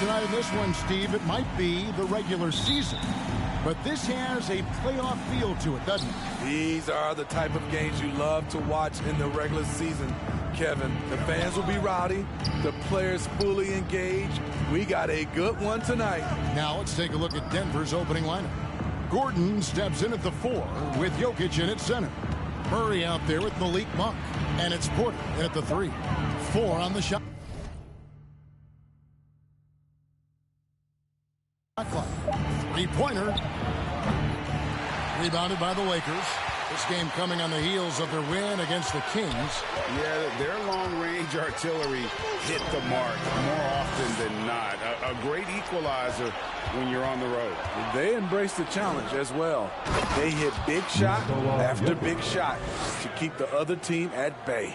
tonight in this one, Steve, it might be the regular season, but this has a playoff feel to it, doesn't it? These are the type of games you love to watch in the regular season, Kevin. The fans will be rowdy, the players fully engaged. We got a good one tonight. Now let's take a look at Denver's opening lineup. Gordon steps in at the 4 with Jokic in at center. Murray out there with Malik Monk, and it's Porter in at the 3. 4 on the shot clock. 3-pointer. Rebounded by the Lakers. This game coming on the heels of their win against the Kings. Yeah, their long-range artillery hit the mark more often than not. A great equalizer when you're on the road. They embrace the challenge as well. They hit big shot after big shot to keep the other team at bay.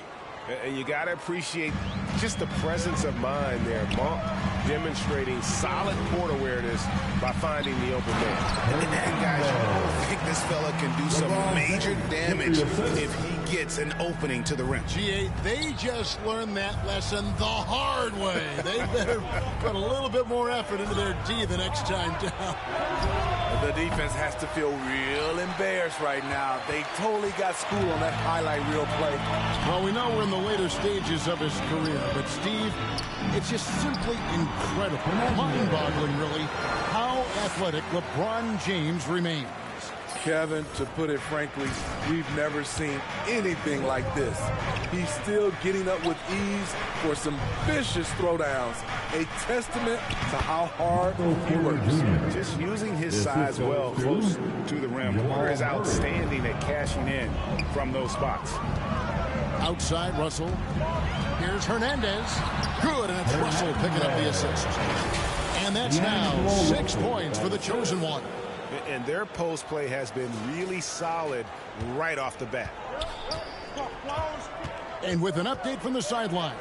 And you got to appreciate just the presence of mind there. Monk demonstrating solid court awareness by finding the open man. And guys, I think this fella can do some major damage if he gets an opening to the rim. G8, they just learned that lesson the hard way. They better put a little bit more effort into their D the next time down. The defense has to feel real embarrassed right now. They totally got schooled on that highlight reel play. Well, we know we're in the later stages of his career, but Steve, it's just simply incredible, mind-boggling really, how athletic LeBron James remains. Kevin, to put it frankly, we've never seen anything like this. He's still getting up with ease for some vicious throwdowns, a testament to how hard he works. Just using his size well close to the rim. Porter is outstanding at cashing in from those spots. Outside, Russell. Here's Hernandez. Good, and it's Russell picking up the assist. And that's now 6 points for the chosen one. And their post play has been really solid right off the bat. And with an update from the sidelines,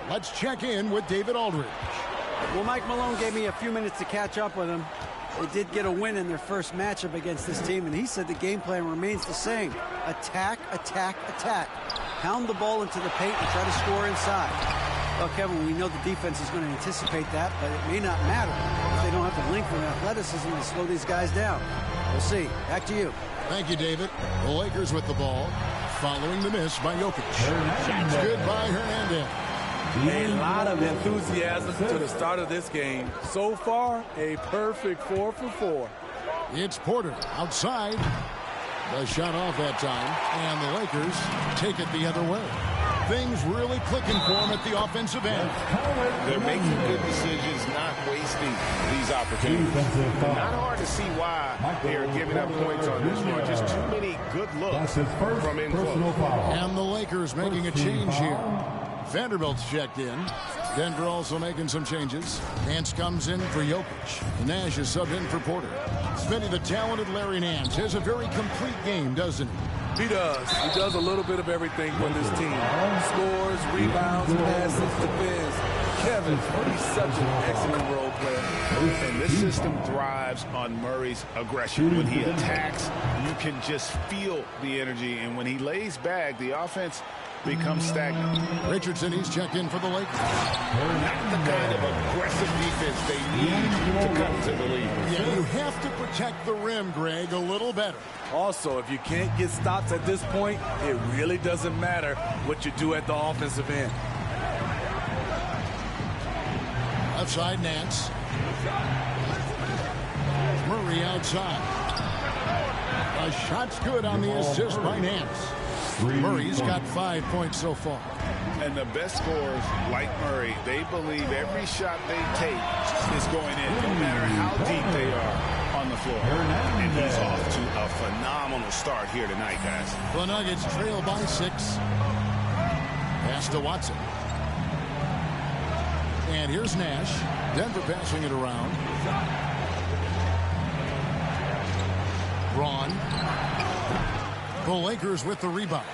let's check in with David Aldridge. Well, Mike Malone gave me a few minutes to catch up with him. They did get a win in their first matchup against this team, and he said the game plan remains the same. Attack, attack, attack. Pound the ball into the paint and try to score inside. Well, Kevin, we know the defense is going to anticipate that, but it may not matter if they don't have the length and athleticism to slow these guys down. We'll see. Back to you. Thank you, David. The Lakers with the ball, following the miss by Jokic. Shots good by Hernandez. A lot of enthusiasm to the start of this game. So far, a perfect 4 for 4. It's Porter outside. The shot off that time, and the Lakers take it the other way. Things really clicking for them at the offensive end. They're making good decisions, not wasting these opportunities. Not hard to see why they are giving up points on this one. Just too many good looks from in close. And the Lakers making a change here. Vanderbilt's checked in. Denver also making some changes. Nance comes in for Jokic. Nash is subbed in for Porter. Smitty, the talented Larry Nance, has a very complete game, doesn't he? He does. He does a little bit of everything for this team. Scores, rebounds, passes, defends. Kevin, he's such an excellent role player. And this system thrives on Murray's aggression. When he attacks, you can just feel the energy. And when he lays back, the offense becomes stagnant. Richardson, he's checked in for the Lakers. Not the kind of aggressive defense they need to come to the lead. Yeah, you have to protect the rim, Greg, a little better. Also, if you can't get stops at this point, it really doesn't matter what you do at the offensive end. Left side, Nance. Murray outside. A shot's good on the assist by Nance. Murray's got 5 points so far. And the best scorers, like Murray, they believe every shot they take is going in, no matter how deep they are on the floor. And he's off to a phenomenal start here tonight, guys. The Nuggets trail by 6. Pass to Watson. And here's Nash. Denver passing it around. Braun. The Lakers with the rebound.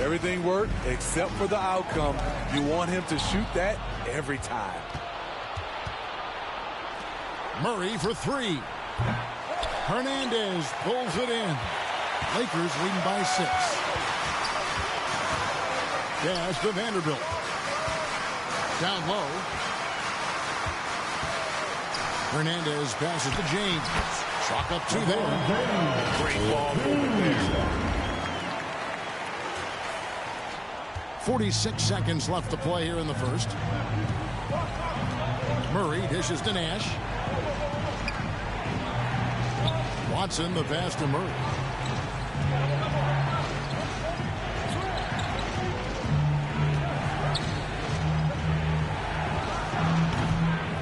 Everything worked except for the outcome. You want him to shoot that every time. Murray for 3. Hernandez pulls it in. Lakers leading by 6. Pass to Vanderbilt. Down low. Hernandez passes to James. Chalk up 2 there. Great ball movement there. 46 seconds left to play here in the first. Murray dishes to Nash. Watson, the pass to Murray.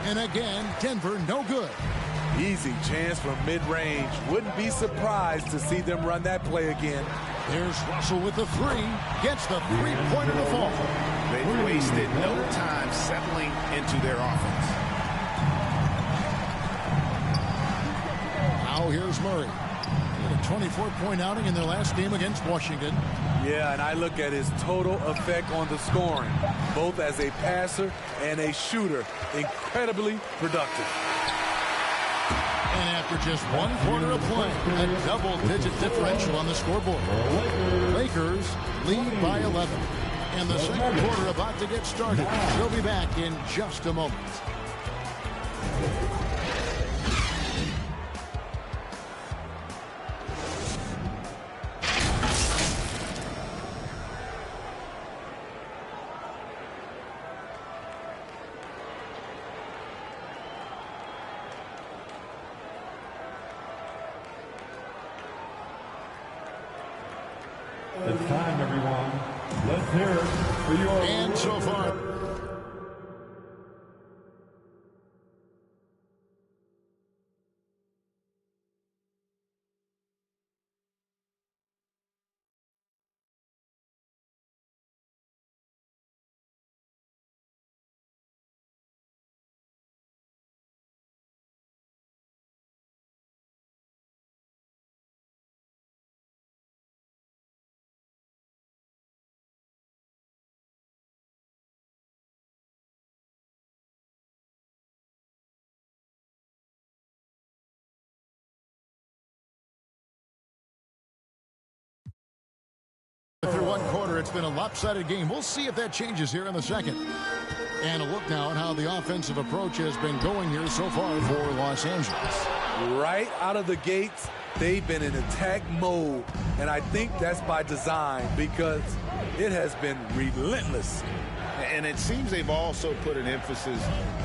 And again, Denver no good. Easy chance from mid-range. Wouldn't be surprised to see them run that play again. There's Russell with the 3. Gets the 3-pointer to fall. They've wasted no time settling into their offense. Now here's Murray. He had a 24-point outing in their last game against Washington. Yeah, and I look at his total effect on the scoring, both as a passer and a shooter. Incredibly productive. And after just 1 quarter of play, a double-digit differential on the scoreboard. Lakers lead by 11. And the second quarter about to get started. We'll be back in just a moment. It's time, everyone. Let's hear it for your... And so far... Through 1 quarter, it's been a lopsided game. We'll see if that changes here in the second. And a look now at how the offensive approach has been going here so far for Los Angeles. Right out of the gates, they've been in attack mode. And I think that's by design because it has been relentless. And it seems they've also put an emphasis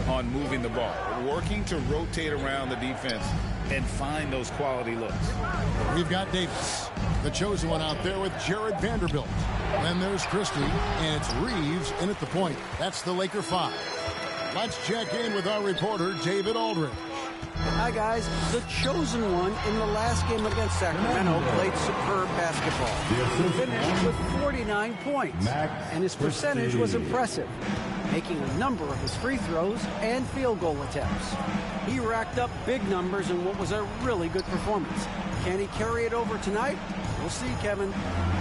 on moving the ball, working to rotate around the defense and find those quality looks. We've got Davis, the chosen one out there with Jared Vanderbilt. Then there's Christie, and it's Reeves in at the point. That's the Laker 5. Let's check in with our reporter, David Aldridge. Hi, guys. The chosen one in the last game against Sacramento played superb basketball. He finished with 49 points, and his percentage was impressive, making a number of his free throws and field goal attempts. He racked up big numbers in what was a really good performance. Can he carry it over tonight? We'll see, Kevin.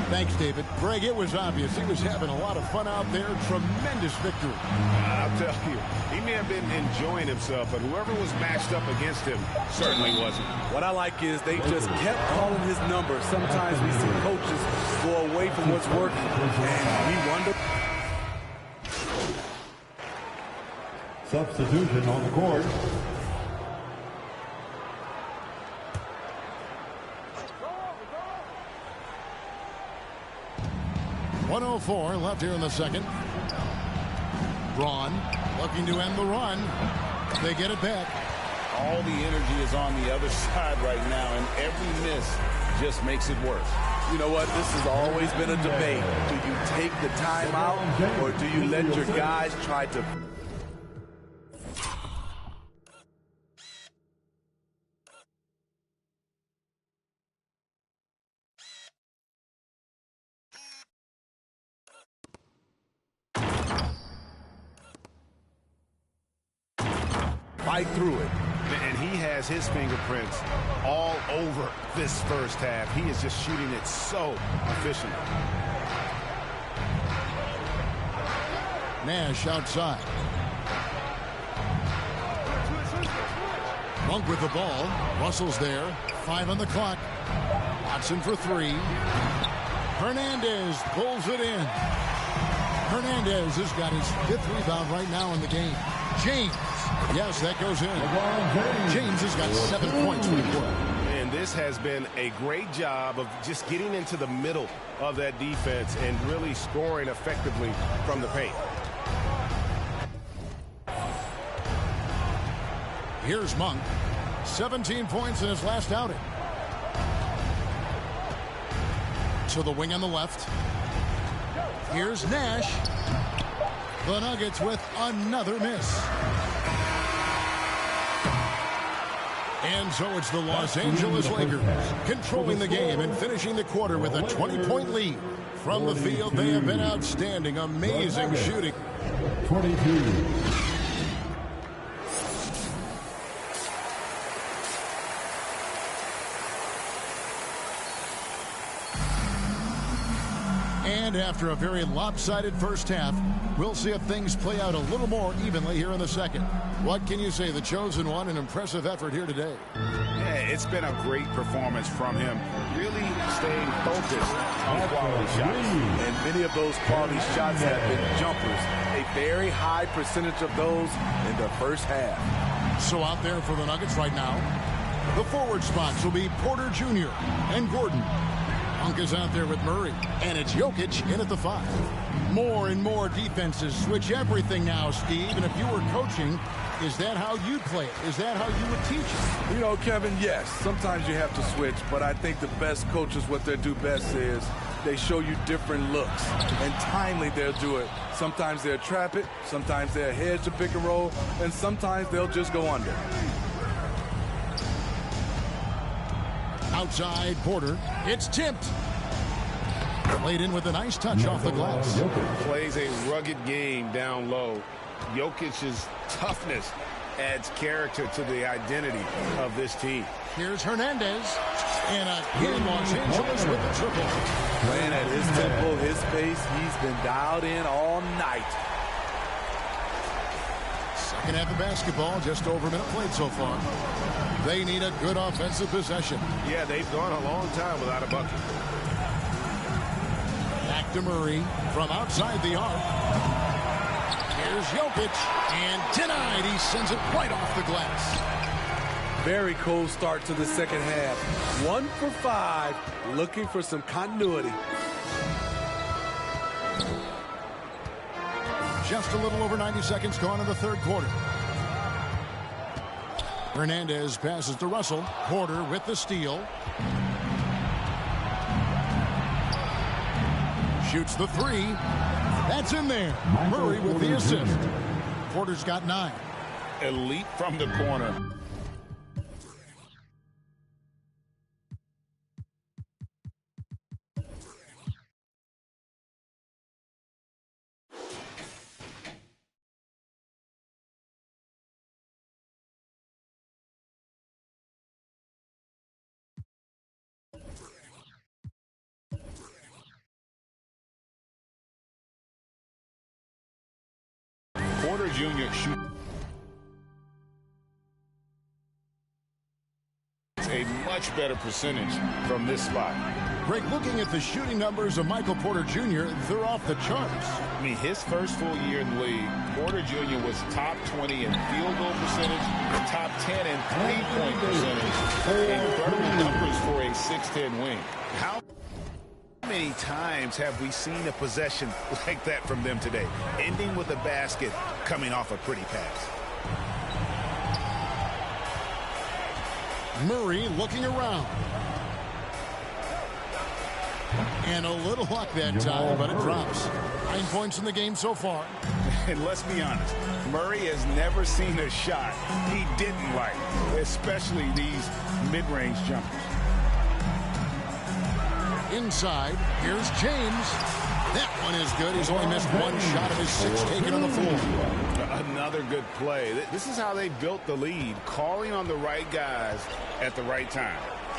Thanks, David. Greg, it was obvious he was having a lot of fun out there. Tremendous victory. I'll tell you, he may have been enjoying himself, but whoever was matched up against him certainly wasn't. What I like is they just kept calling his number. Sometimes we see coaches go away from what's working, and we wonder. Substitution on the court. .104 left here in the second. Braun looking to end the run. They get it back. All the energy is on the other side right now, and every miss just makes it worse. You know what? This has always been a debate. Do you take the timeout, or do you let your guys try to... fight through it. And he has his fingerprints all over this first half. He is just shooting it so efficiently. Nash outside. Monk with the ball. Russell's there. 5 on the clock. Watson for 3. Hernandez pulls it in. Hernandez has got his 5th rebound right now in the game. James Yes, that goes in. James has got 7 points for the quarter. And this has been a great job of just getting into the middle of that defense and really scoring effectively from the paint. Here's Monk. 17 points in his last outing. To the wing on the left. Here's Nash. The Nuggets with another miss. And so it's the Los Angeles Lakers controlling the game and finishing the quarter with a 20-point lead. From the field, they have been outstanding. Amazing shooting. 22. And after a very lopsided first half, we'll see if things play out a little more evenly here in the second. What can you say? The chosen one, an impressive effort here today. Yeah, it's been a great performance from him, really staying focused on quality shots. And many of those quality shots have been jumpers. A very high percentage of those in the first half. So out there for the Nuggets right now, the forward spots will be Porter Jr. and Gordon. Monk is out there with Murray, and it's Jokic in at the 5. More and more defenses switch everything now, Steve, and if you were coaching, is that how you'd play it? Is that how you would teach it? You know, Kevin, yes, sometimes you have to switch, but I think the best coaches, what they do best is they show you different looks, and timely they'll do it. Sometimes they'll trap it, sometimes they'll hedge the pick and roll, and sometimes they'll just go under. Outside Porter, it's tipped. Played in with a nice touch off the glass. Plays a rugged game down low. Jokic's toughness adds character to the identity of this team. Here's Hernandez. And again, Los Angeles with the triple. Playing at his tempo, his pace, he's been dialed in all night. Second half of basketball, just over a minute played so far. They need a good offensive possession. Yeah, they've gone a long time without a bucket. Back to Murray from outside the arc. Here's Jokic, and denied. He sends it right off the glass. Very cold start to the second half. 1 for 5, looking for some continuity. Just a little over 90 seconds gone in the third quarter. Hernandez passes to Russell. Porter with the steal. Shoots the 3. That's in there. Murray with the assist. Porter's got 9. Elite from the corner. Porter Jr. shoots a much better percentage from this spot. Greg, looking at the shooting numbers of Michael Porter Jr., they're off the charts. I mean, his first full year in the league, Porter Jr. was top 20 in field goal percentage, top 10 in three-point percentage. Incredible numbers for a 6'10 wing. How many times have we seen a possession like that from them today, ending with a basket coming off a pretty pass? Murray looking around. And a little luck that time, but it drops. 9 points in the game so far. And let's be honest, Murray has never seen a shot he didn't like, especially these mid-range jumpers. Inside, here's James. That one is good. He's only missed 1 shot of his 6 taken on the floor. Another good play. This is how they built the lead, calling on the right guys at the right time.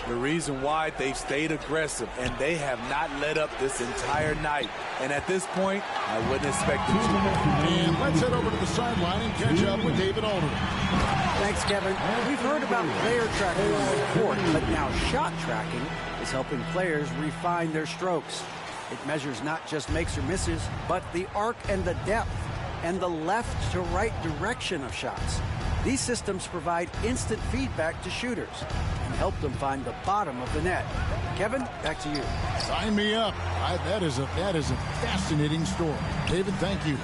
The reason why they've stayed aggressive, and they have not let up this entire night. And at this point, I wouldn't expect them to. And let's head over to the sideline and catch up with David Aldridge. Thanks, Kevin. We've heard about player tracking on the court, but now shot tracking is helping players refine their strokes. It measures not just makes or misses, but the arc and the depth and the left to right direction of shots. These systems provide instant feedback to shooters and help them find the bottom of the net. Kevin, back to you. Sign me up. That is a fascinating story. David, thank you.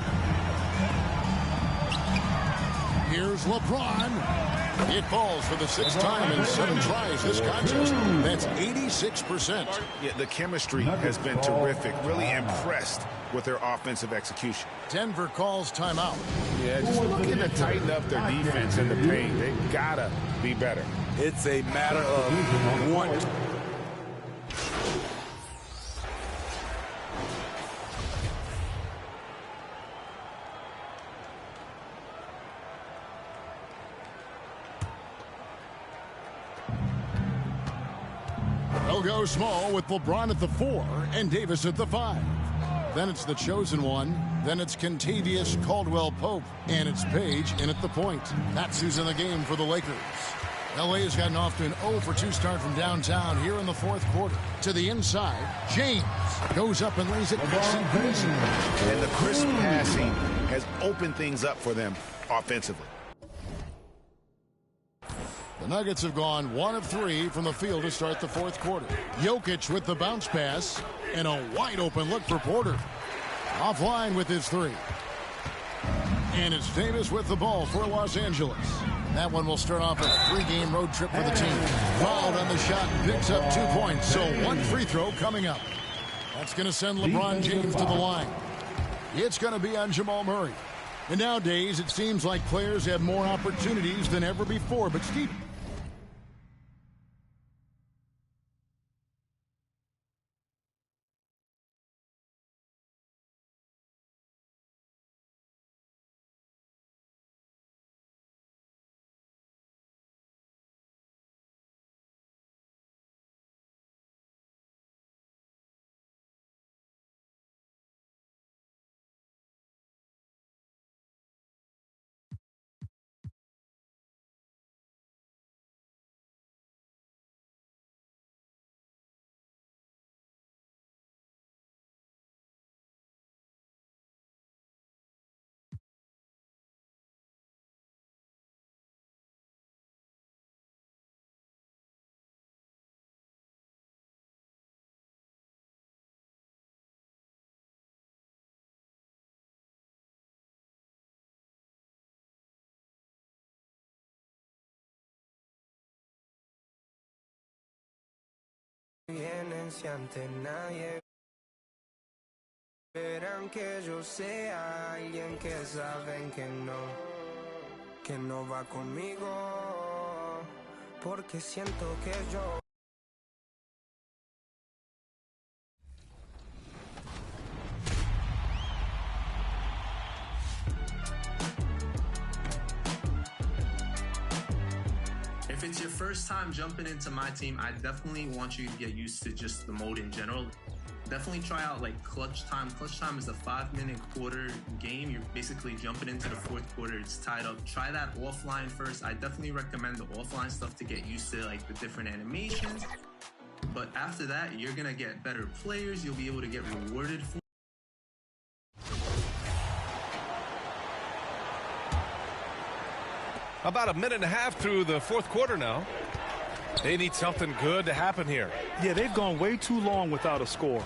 Here's LeBron. It falls for the 6th time in 7 tries this contest. That's 86%. Yeah, the chemistry has been terrific. Really impressed with their offensive execution. Denver calls timeout. Yeah, just looking to tighten up their defense in the paint. They gotta be better. It's a matter of one. They'll go small with LeBron at the 4 and Davis at the 5. Then it's the chosen one. Then it's Kentavious Caldwell-Pope. And it's Page in at the point. That's who's in the game for the Lakers. LA has gotten off to an 0-for-2 start from downtown here in the 4th quarter. To the inside, James goes up and lays it nice and easy. And the crisp passing has opened things up for them offensively. The Nuggets have gone 1 of 3 from the field to start the 4th quarter. Jokic with the bounce pass and a wide open look for Porter. Offline with his 3. And it's Davis with the ball for Los Angeles. That one will start off a 3-game road trip for the team. Fouled on the shot, picks up 2 points, so 1 free throw coming up. That's going to send LeBron James to the line. It's going to be on Jamal Murray. And nowadays, it seems like players have more opportunities than ever before. But Steve... Vienen si ante nadie verán que yo sea alguien que saben que no va conmigo, porque siento que yo. If it's your first time jumping into my team, I definitely want you to get used to just the mode in general. Definitely try out like clutch time. Clutch time is a 5-minute quarter game. You're basically jumping into the 4th quarter. It's tied up. Try that offline first. I definitely recommend the offline stuff to get used to like the different animations. But after that, you're gonna get better players. You'll be able to get rewarded for. About a minute and a half through the 4th quarter now. They need something good to happen here. Yeah, they've gone way too long without a score.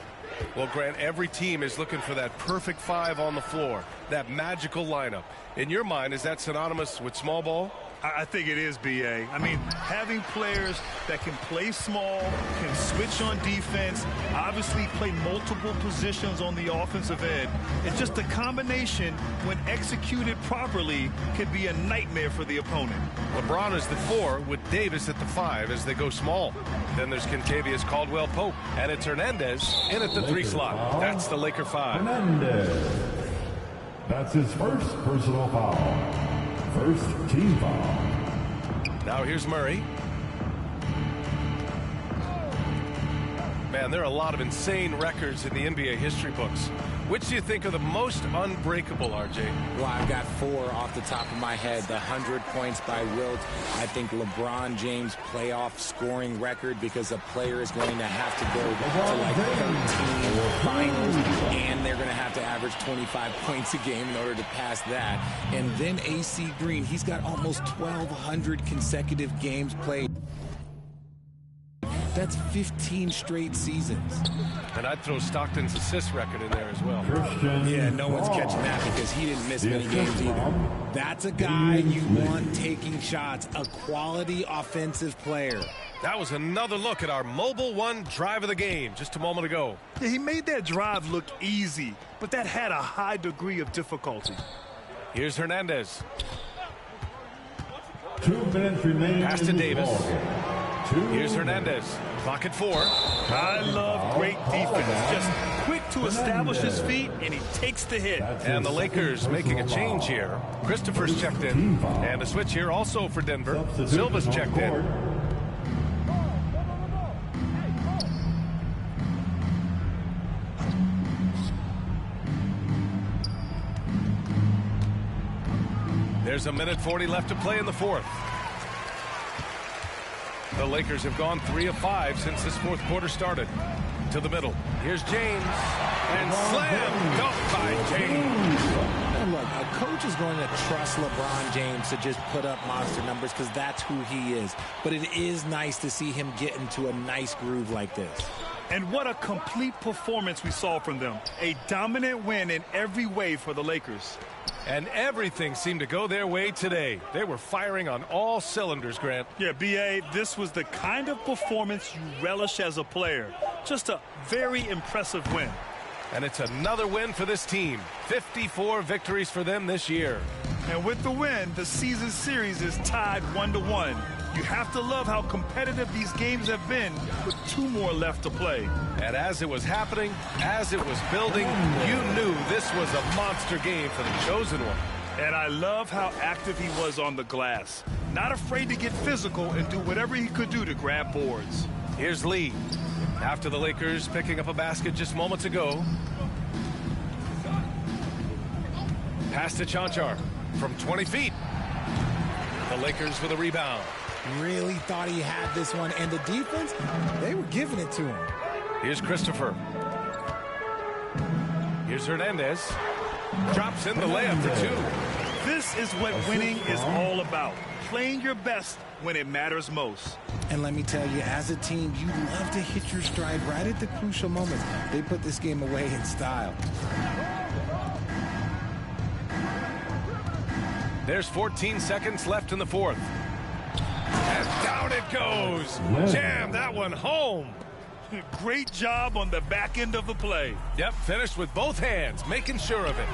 Well, Grant, every team is looking for that perfect 5 on the floor, that magical lineup. In your mind, is that synonymous with small ball? I think it is, B.A. I mean, having players that can play small, can switch on defense, obviously play multiple positions on the offensive end. It's just a combination, when executed properly, could be a nightmare for the opponent. LeBron is the 4 with Davis at the 5 as they go small. Then there's Kentavious Caldwell-Pope, and it's Hernandez in at the 3 slot. That's the Laker 5. Hernandez. That's his first personal foul. First team foul. Now here's Murray. Man, there are a lot of insane records in the NBA history books. Which do you think are the most unbreakable, RJ? Well, I've got 4 off the top of my head. The 100 points by Wilt. I think LeBron James' playoff scoring record, because a player is going to have to go to like 13 finals, and they're going to have to average 25 points a game in order to pass that. And then AC Green, he's got almost 1,200 consecutive games played. That's 15 straight seasons. And I'd throw Stockton's assist record in there as well. Yeah, no one's catching that because he didn't miss many games either. That's a guy you want taking shots, a quality offensive player. That was another look at our Mobile One drive of the game just a moment ago. Yeah, he made that drive look easy, but that had a high degree of difficulty. Here's Hernandez. 2 minutes remaining. Pass to Davis. Here's Hernandez. Clock at 4. I love great defense. Just quick to establish his feet, and he takes the hit. And the Lakers making a change here. Christopher's checked in. And a switch here also for Denver. Silva's checked in. There's a minute 40 left to play in the fourth. The Lakers have gone 3 of 5 since this fourth quarter started. To the middle. Here's James. And slam dunk by James. And look, a coach is going to trust LeBron James to just put up monster numbers because that's who he is. But it is nice to see him get into a nice groove like this. And what a complete performance we saw from them. A dominant win in every way for the Lakers. And everything seemed to go their way today. They were firing on all cylinders, Grant. Yeah, B.A., this was the kind of performance you relish as a player. Just a very impressive win. And it's another win for this team. 54 victories for them this year. And with the win, the season series is tied 1-1. You have to love how competitive these games have been with 2 more left to play. And as it was happening, as it was building, you knew this was a monster game for the chosen one. And I love how active he was on the glass. Not afraid to get physical and do whatever he could do to grab boards. Here's Lee. After the Lakers picking up a basket just moments ago. Pass to Chanchar from 20 feet. The Lakers with a rebound. Really thought he had this one, and the defense, they were giving it to him. Here's Christopher. Here's Hernandez. Drops in the layup for 2. This is what winning is all about. Playing your best when it matters most. And let me tell you, as a team, you love to hit your stride right at the crucial moments. They put this game away in style. There's 14 seconds left in the fourth. And down it goes. Jam that one home. Great job on the back end of the play. Yep, finished with both hands, making sure of it.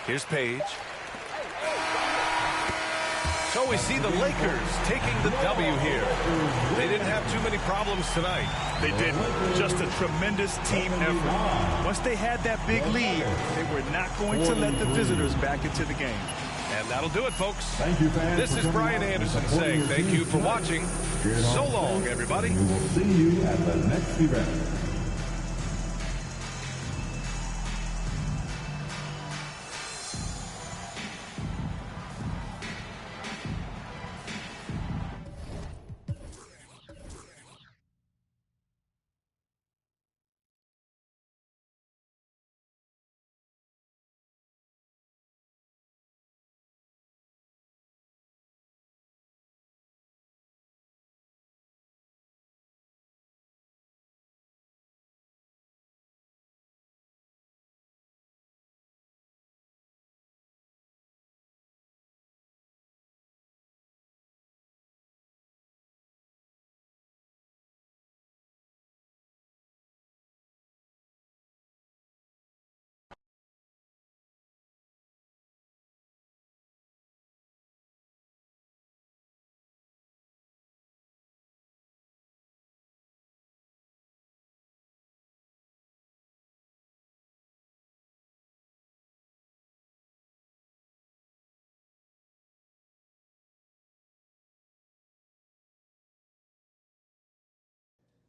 Here's Page. So we see the Lakers taking the W here. They didn't have too many problems tonight. They didn't. Just a tremendous team effort. Once they had that big lead, they were not going to let the visitors back into the game. And that'll do it, folks. Thank you, fans. This is Brian Anderson saying thank you for watching. So long, everybody. We will see you at the next event.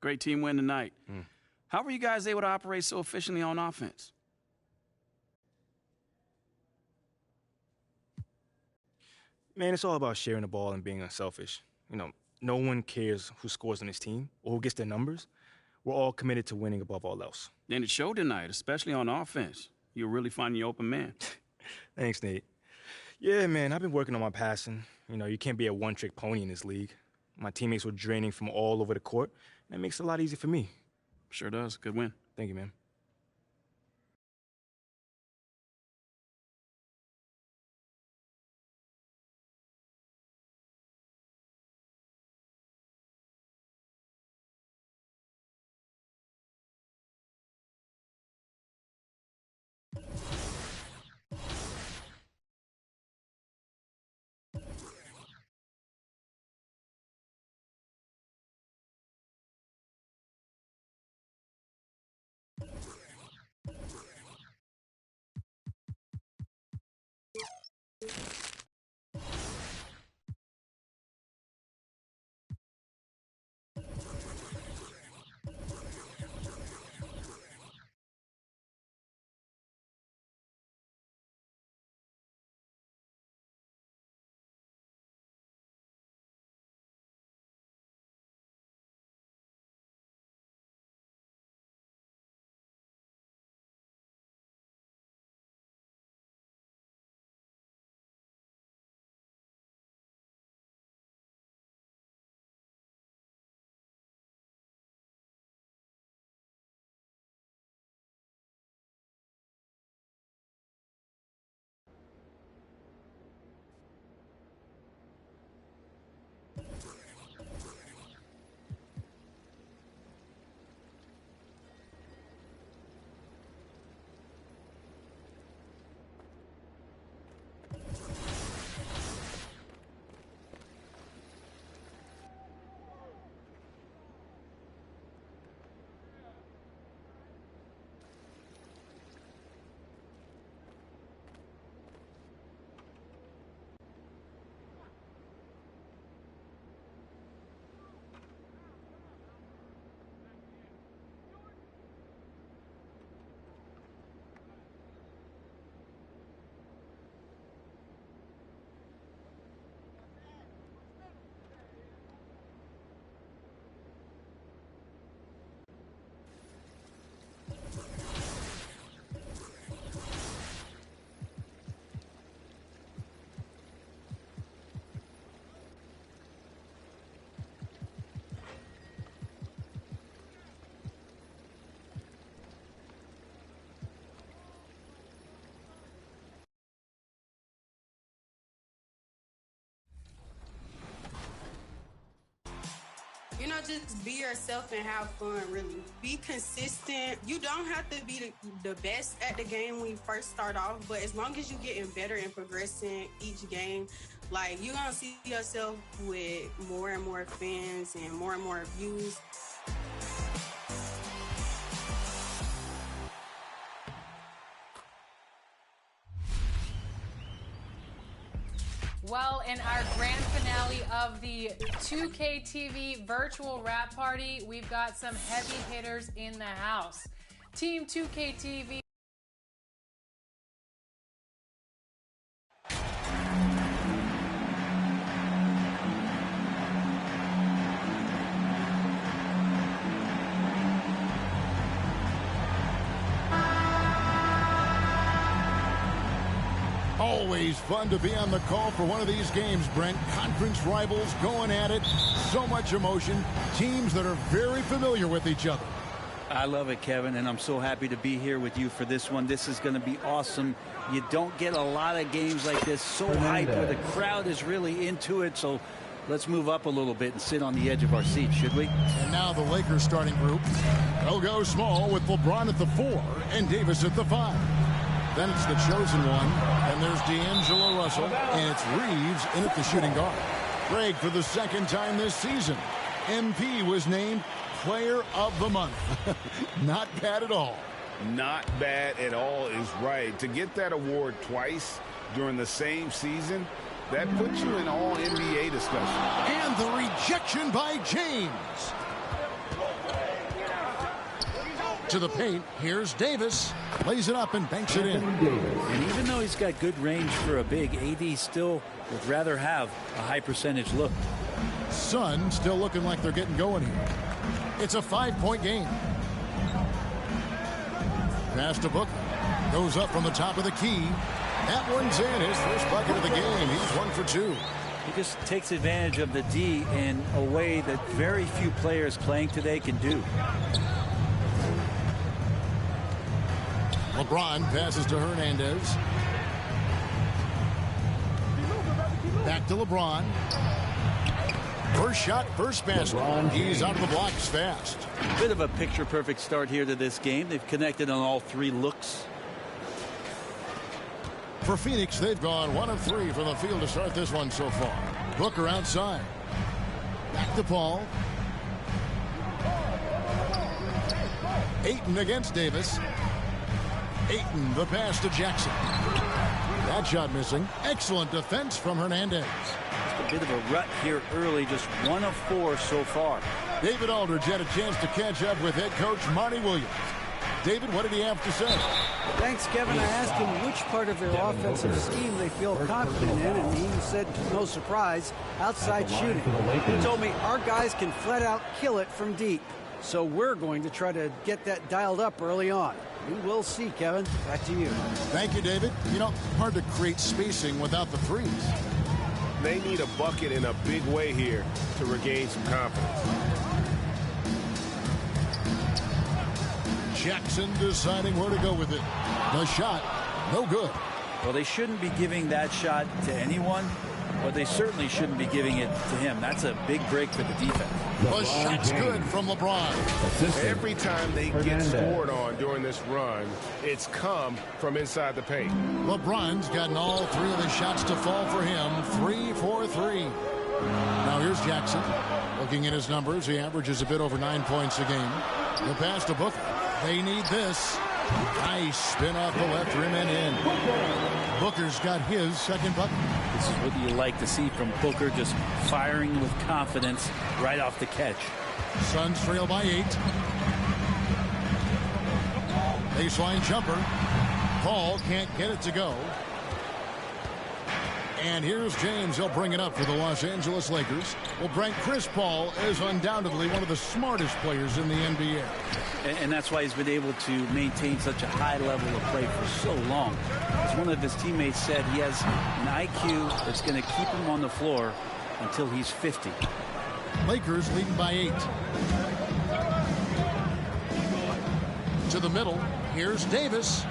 Great team win tonight. How were you guys able to operate so efficiently on offense? Man, it's all about sharing the ball and being unselfish. You know, no one cares who scores on his team or who gets their numbers. We're all committed to winning above all else. And it showed tonight, especially on offense. You're really finding your open man. Thanks, Nate. Yeah, man, I've been working on my passing. You know, you can't be a one-trick pony in this league. My teammates were draining from all over the court. That makes it a lot easier for me. Sure does. Good win. Thank you, man. You know, just be yourself and have fun, really. Be consistent. You don't have to be the best at the game when you first start off, but as long as you're getting better and progressing each game, like, you're going to see yourself with more and more fans and more views. Well, in our grand finale of the 2K TV virtual rap party, we've got some heavy hitters in the house. Team 2K TV. Always fun to be on the call for one of these games, Brent. Conference rivals going at it. So much emotion. Teams that are very familiar with each other. I love it, Kevin, and I'm so happy to be here with you for this one. This is going to be awesome. You don't get a lot of games like this so hyped where the crowd is really into it. So let's move up a little bit and sit on the edge of our seats, should we? And now the Lakers starting group. They'll go small with LeBron at the 4 and Davis at the 5. Then it's the chosen one, and there's D'Angelo Russell, and it's Reeves in at the shooting guard. Greg, for the second time this season, MP was named Player of the Month. Not bad at all. Not bad at all is right. To get that award twice during the same season, that puts you in all NBA discussion. And the rejection by James. To the paint, here's Davis. Lays it up and banks it in. And even though he's got good range for a big, AD still would rather have a high percentage look. Suns still looking like they're getting going here. It's a 5-point game. Pass to Booker. Goes up from the top of the key. That one's in. His first bucket of the game. He's 1 for 2. He just takes advantage of the D in a way that very few players playing today can do. LeBron passes to Hernandez. Back to LeBron. First shot, first basket. He's out of the blocks fast. Bit of a picture-perfect start here to this game. They've connected on all 3 looks. For Phoenix, they've gone 1 of 3 from the field to start this one so far. Booker outside. Back to Paul. Ayton against Davis. Ayton, the pass to Jackson. That shot missing. Excellent defense from Hernandez. Just a bit of a rut here early, just 1 of 4 so far. David Aldridge had a chance to catch up with head coach Monty Williams. David, what did he have to say? Thanks, Kevin. I asked him which part of their offensive scheme they feel confident in, and he said, no surprise, outside shooting. He told me our guys can flat out kill it from deep. So we're going to try to get that dialed up early on. We will see, Kevin. Back to you. Thank you, David. You know, hard to create spacing without the threes. They need a bucket in a big way here to regain some confidence. Jackson deciding where to go with it. The shot, no good. Well, they shouldn't be giving that shot to anyone, but they certainly shouldn't be giving it to him. That's a big break for the defense. The shot's good from LeBron. Every time they get scored on during this run, it's come from inside the paint. LeBron's gotten all 3 of his shots to fall for him. 3 for 3. Now here's Jackson. Looking at his numbers, he averages a bit over 9 points a game. The pass to Booker. They need this. Nice spin off the left rim and in. Booker's got his second bucket. This is what you like to see from Booker, just firing with confidence right off the catch. Suns trail by 8. Baseline jumper. Paul can't get it to go. And here's James. He'll bring it up for the Los Angeles Lakers. Well, Brent, Chris Paul is undoubtedly one of the smartest players in the NBA. And that's why he's been able to maintain such a high level of play for so long. As one of his teammates said, he has an IQ that's going to keep him on the floor until he's 50. Lakers leading by 8. To the middle. Here's Davis.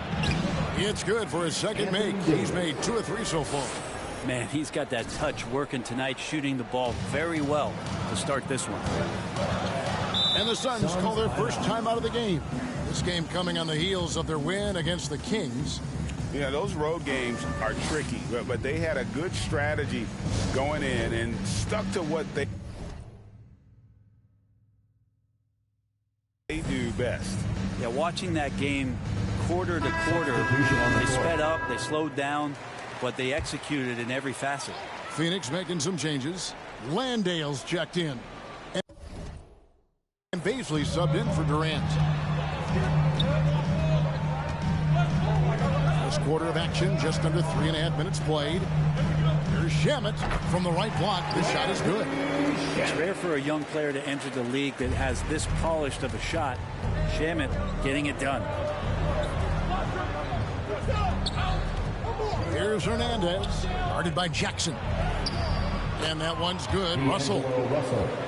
It's good for his second make. He's made 2 of 3 so far. Man, he's got that touch working tonight, shooting the ball very well to start this one. And the Suns call their first time out of the game. This game coming on the heels of their win against the Kings. Yeah, those road games are tricky, but they had a good strategy going in and stuck to what they do best. Yeah, watching that game quarter to quarter, they sped up, they slowed down, but they executed in every facet. Phoenix making some changes. Landale's checked in. And Baisley subbed in for Durant. First quarter of action, just under 3.5 minutes played. Here's Shamet from the right block. The shot is good. It's rare for a young player to enter the league that has this polished of a shot. Shamet getting it done. Here's Hernandez, guarded by Jackson. And that one's good. Russell.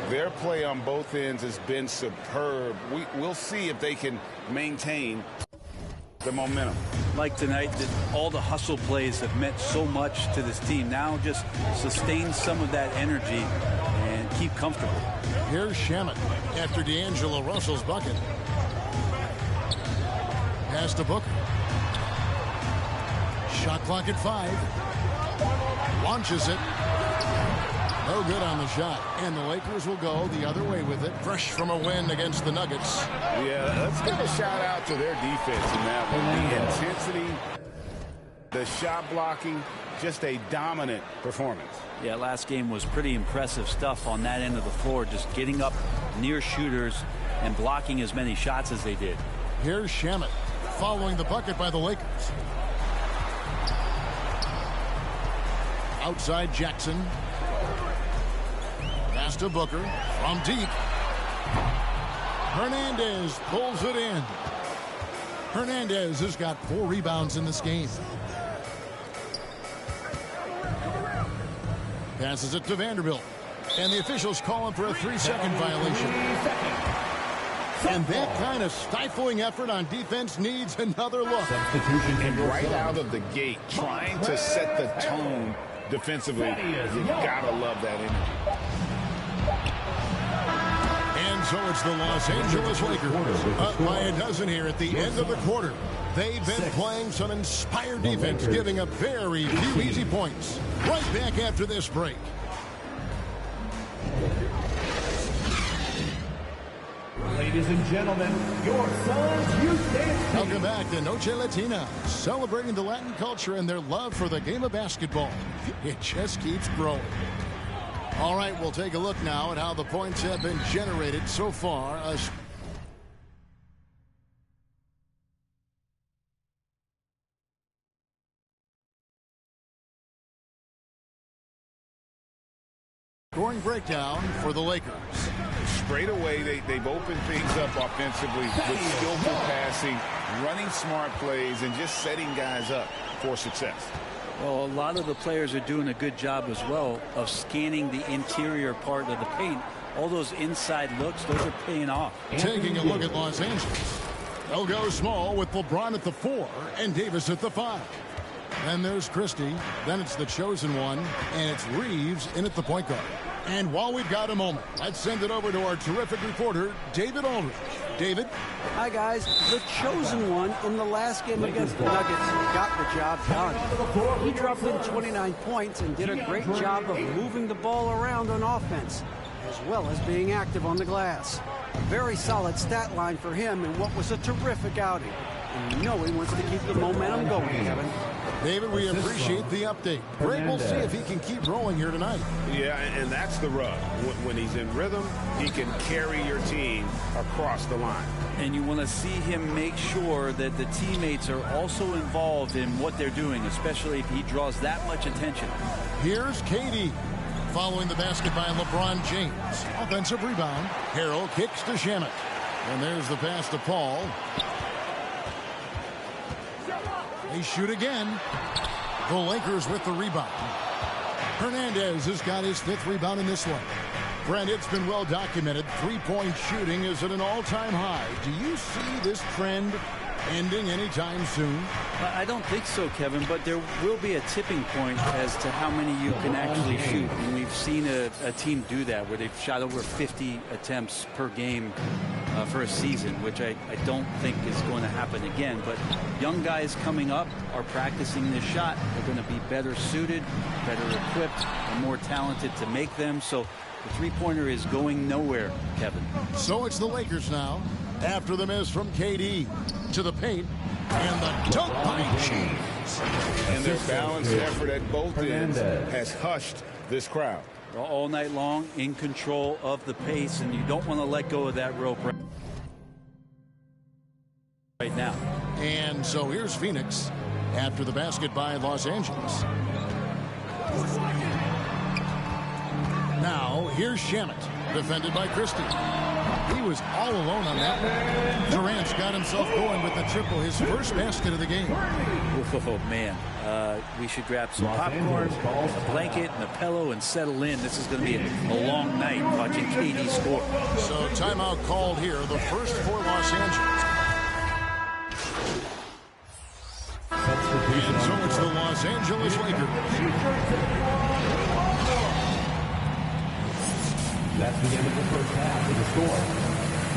Their play on both ends has been superb. We'll see if they can maintain the momentum. Like tonight, all the hustle plays have meant so much to this team. Now just sustain some of that energy and keep comfortable. Here's Shamet after D'Angelo Russell's bucket. Pass to Booker. Shot clock at 5. Launches it. No good on the shot. And the Lakers will go the other way with it. Fresh from a win against the Nuggets. Yeah, let's give a shout out to their defense in that one. The intensity, the shot blocking, just a dominant performance. Yeah, last game was pretty impressive stuff on that end of the floor. Just getting up near shooters and blocking as many shots as they did. Here's Shamet following the bucket by the Lakers. Outside Jackson. Pass to Booker from deep. Hernandez pulls it in. Hernandez has got 4 rebounds in this game. Passes it to Vanderbilt. And the officials call him for a 3-second violation. And that kind of stifling effort on defense needs another look. And right out of the gate, trying to set the tone defensively, you gotta love that energy. And so it's the Los Angeles Lakers up by a dozen here at the end of the quarter. They've been playing some inspired defense, giving up very few easy points. Right back after this break. Ladies and gentlemen, your sons, you stand. Welcome back to Noche Latina, celebrating the Latin culture and their love for the game of basketball. It just keeps growing. All right, we'll take a look now at how the points have been generated so far. Scoring breakdown for the Lakers. Straight away, they've opened things up offensively with skillful passing, running smart plays, and just setting guys up for success. Well, a lot of the players are doing a good job as well of scanning the interior part of the paint. All those inside looks, those are paying off. Taking a look at Los Angeles. They'll go small with LeBron at the 4 and Davis at the 5. Then there's Christie. Then it's the chosen one, and it's Reeves in at the point guard. And while we've got a moment, let's send it over to our terrific reporter, David Aldridge. David? Hi, guys. The chosen one in the last game against the Nuggets got the job done. He dropped in 29 points and did a great job of moving the ball around on offense, as well as being active on the glass. A very solid stat line for him in what was a terrific outing. And we know he wants to keep the momentum going, Kevin. David, we appreciate the update. Greg, we'll see if he can keep rolling here tonight. Yeah, and that's the rub. When he's in rhythm, he can carry your team across the line. And you want to see him make sure that the teammates are also involved in what they're doing, especially if he draws that much attention. Here's KD. Following the basket by LeBron James. Offensive rebound. Harrell kicks to Shamet. And there's the pass to Paul. They shoot again. The Lakers with the rebound. Hernandez has got his 5th rebound in this one. Brent, it's been well documented. 3-point shooting is at an all-time high. Do you see this trend ending anytime soon? I don't think so, Kevin, but there will be a tipping point as to how many you can actually shoot. And we've seen a team do that where they've shot over 50 attempts per game for a season, which I don't think is going to happen again. But young guys coming up are practicing this shot. They're going to be better suited, better equipped, and more talented to make them. So the three-pointer is going nowhere, Kevin. So it's the Lakers now. After the miss from KD to the paint, and the dunk by James. And their balanced effort at both ends has hushed this crowd. All night long, in control of the pace, and you don't want to let go of that rope right now. And so here's Phoenix after the basket by Los Angeles. Now here's Shamet, defended by Christie. He was all alone on that one. Durant's got himself going with the triple, his first basket of the game. Oh, man. We should grab some popcorn, a blanket, and a pillow, and settle in. This is going to be a long night watching KD score. So timeout called here, the first for Los Angeles. And so it's the Los Angeles Lakers. That's the end of the first half of the score.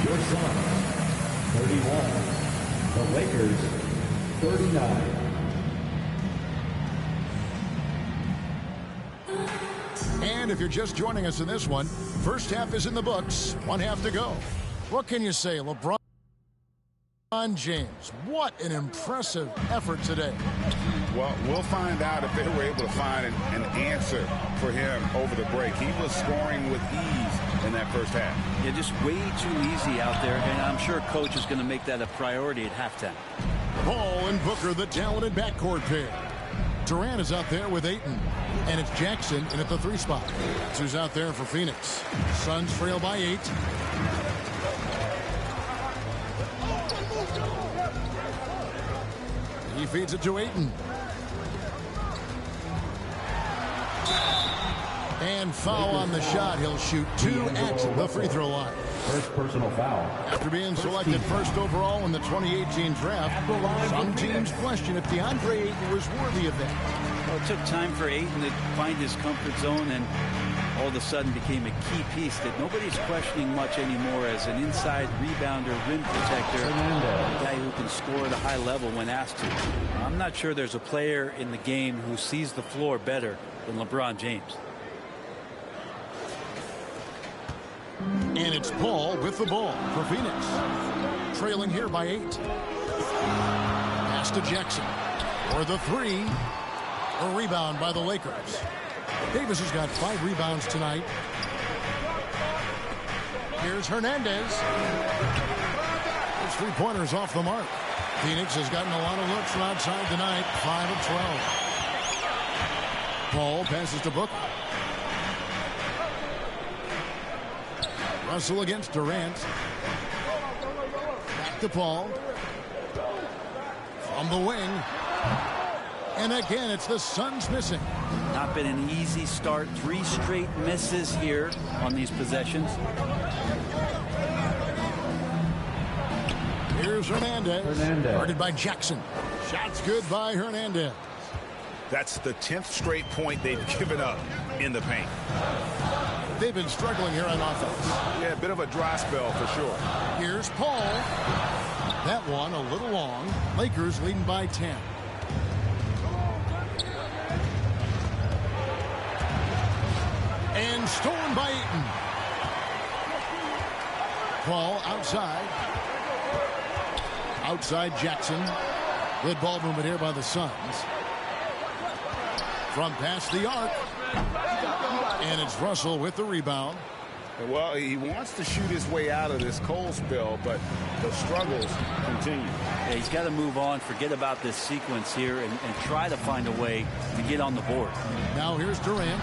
Your Suns, 31. The Lakers, 39. And if you're just joining us in this one, first half is in the books. 1 half to go. What can you say, LeBron? James, what an impressive effort today. Well, we'll find out if they were able to find an answer for him over the break. He was scoring with ease in that first half. Yeah, just way too easy out there, and I'm sure coach is going to make that a priority at halftime. Ball and Booker, the talented backcourt pair. Durant is out there with Ayton, and it's Jackson in at the 3 spot. That's who's out there for Phoenix. Suns trail by 8. He feeds it to Ayton. And foul on the shot. He'll shoot 2 at the free throw line. First personal foul. After being selected first overall in the 2018 draft, some teams question if DeAndre Ayton was worthy of that. Well, it took time for Ayton to find his comfort zone, and all of a sudden became a key piece that nobody's questioning much anymore as an inside rebounder, rim protector, a guy who can score at a high level when asked to. I'm not sure there's a player in the game who sees the floor better than LeBron James. And it's Ball with the ball for Phoenix. Trailing here by 8. Pass to Jackson for the 3. A rebound by the Lakers. Davis has got 5 rebounds tonight. Here's Hernandez. His 3-pointers off the mark. Phoenix has gotten a lot of looks from outside tonight. 5 of 12. Ball passes to Booker. Russell against Durant. Back to Paul. From the wing. And again, it's the Suns missing. Not been an easy start. 3 straight misses here on these possessions. Here's Hernandez. Guarded by Jackson. Shots good by Hernandez. That's the 10th straight point they've given up in the paint. They've been struggling here on offense. Yeah, a bit of a dry spell for sure. Here's Paul. That one a little long. Lakers leading by 10. And stolen by Ayton. Paul outside. Outside Jackson. Good ball movement here by the Suns. From past the arc. And it's Russell with the rebound. Well, he wants to shoot his way out of this cold spell, but the struggles continue. Yeah, he's got to move on, forget about this sequence here, and try to find a way to get on the board. Now here's Durant.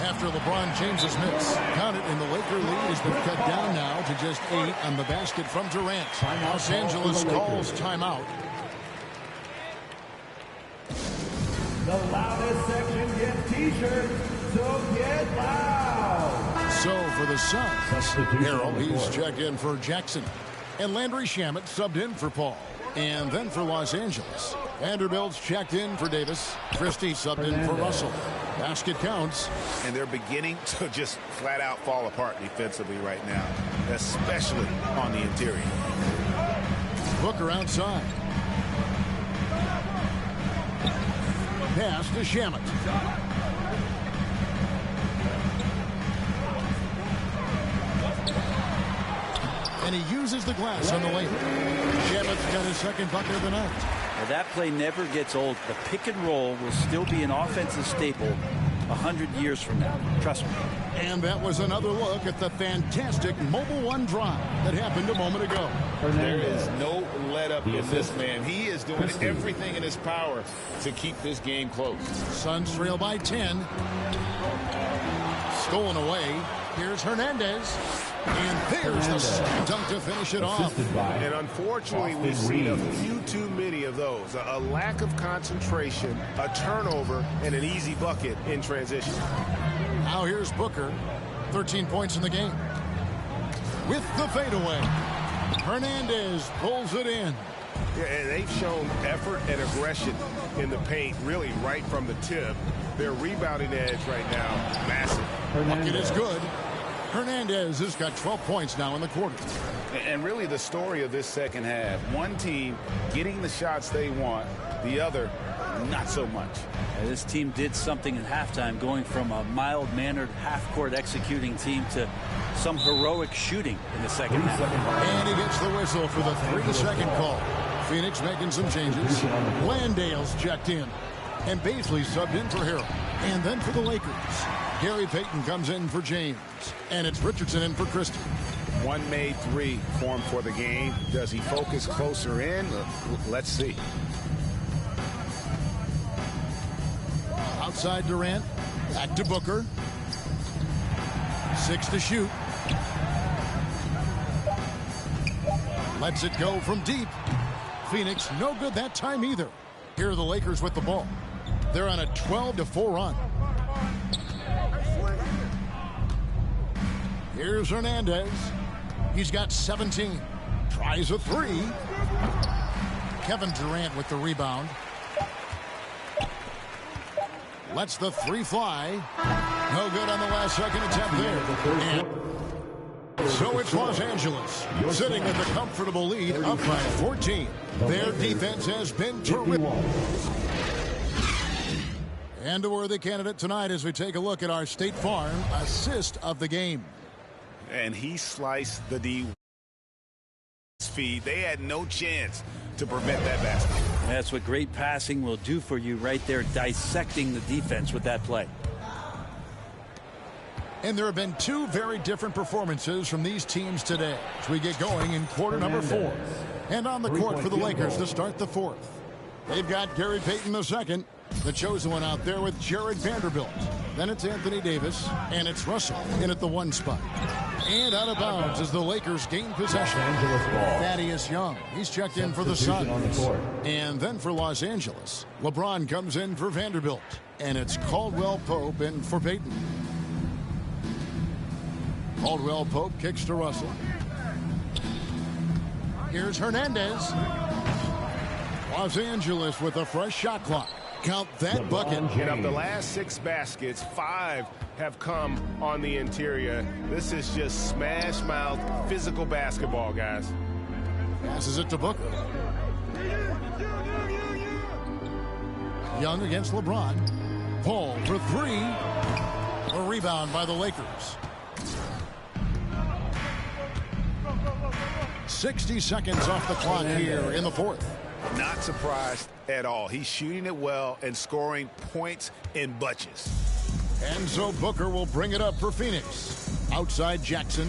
After LeBron James's miss. Count it, and the Laker lead has been cut down now to just 8 on the basket from Durant. Los Angeles calls timeout. The loudest section gets T-shirts, so get loud. So for the Suns, Harrell, he's checked in for Jackson. And Landry Shamet subbed in for Paul. And then for Los Angeles, Vanderbilt's checked in for Davis. Christie subbed in for Russell. Basket counts. And they're beginning to just flat out fall apart defensively right now, especially on the interior. Booker outside. Pass to Shamet. And he uses the glass on the lane. Shamet's got his second bucket of the night. Now that play never gets old. The pick and roll will still be an offensive staple 100 years from now. Trust me. And that was another look at the fantastic Mobile One drive that happened a moment ago. There is no let up in this man. He is doing everything in his power to keep this game close. Suns trail by 10. Stolen away. Here's Hernandez. And there's the slam dunk to finish it off. And unfortunately, we've seen a few too many of those. A lack of concentration, a turnover, and an easy bucket in transition. Now here's Booker. 13 points in the game. With the fadeaway. Hernandez pulls it in. Yeah, and they've shown effort and aggression in the paint, really right from the tip. Their rebounding edge right now, massive. Bucket is good. Hernandez has got 12 points now in the quarter. And really the story of this second half, one team getting the shots they want, the other not so much. Yeah, this team did something at halftime, going from a mild-mannered half-court executing team to some heroic shooting in the second half. And he gets the whistle for the 3-second call. Phoenix making some changes. Landale's checked in. And Baisley subbed in for Harrell. And then for the Lakers, Gary Payton comes in for James. And it's Richardson in for Christie. One made three for him for the game. Does he focus closer in? Let's see. Outside Durant. Back to Booker. 6 to shoot. Lets it go from deep. Phoenix no good that time either. Here are the Lakers with the ball. They're on a 12-4 run. Here's Hernandez. He's got 17. Tries a three. Kevin Durant with the rebound. Lets the three fly. No good on the last second attempt there. And so it's Los Angeles sitting with a comfortable lead up by 14. Their defense has been terrific. And a worthy candidate tonight as we take a look at our State Farm assist of the game. And he sliced the D feed. They had no chance to prevent that basket. That's what great passing will do for you right there, dissecting the defense with that play. And there have been two very different performances from these teams today as we get going in quarter number 4. And on the court for the Lakers to start the 4th. They've got Gary Payton II, the chosen one out there with Jared Vanderbilt. Then it's Anthony Davis, and it's Russell in at the 1 spot. And out of bounds as the Lakers gain possession. Thaddeus Young, he's checked in for the Suns. And then for Los Angeles, LeBron comes in for Vanderbilt. And it's Caldwell Pope in for Payton. Caldwell Pope kicks to Russell. Here's Hernandez. Los Angeles with a fresh shot clock. Count that bucket. And of the last 6 baskets, 5 have come on the interior. This is just smash mouth physical basketball, guys. Passes it to Booker. Young against LeBron. Paul for 3. A rebound by the Lakers. 60 seconds off the clock here in the 4th. Not surprised at all. He's shooting it well and scoring points in bunches. And so Booker will bring it up for Phoenix. Outside Jackson.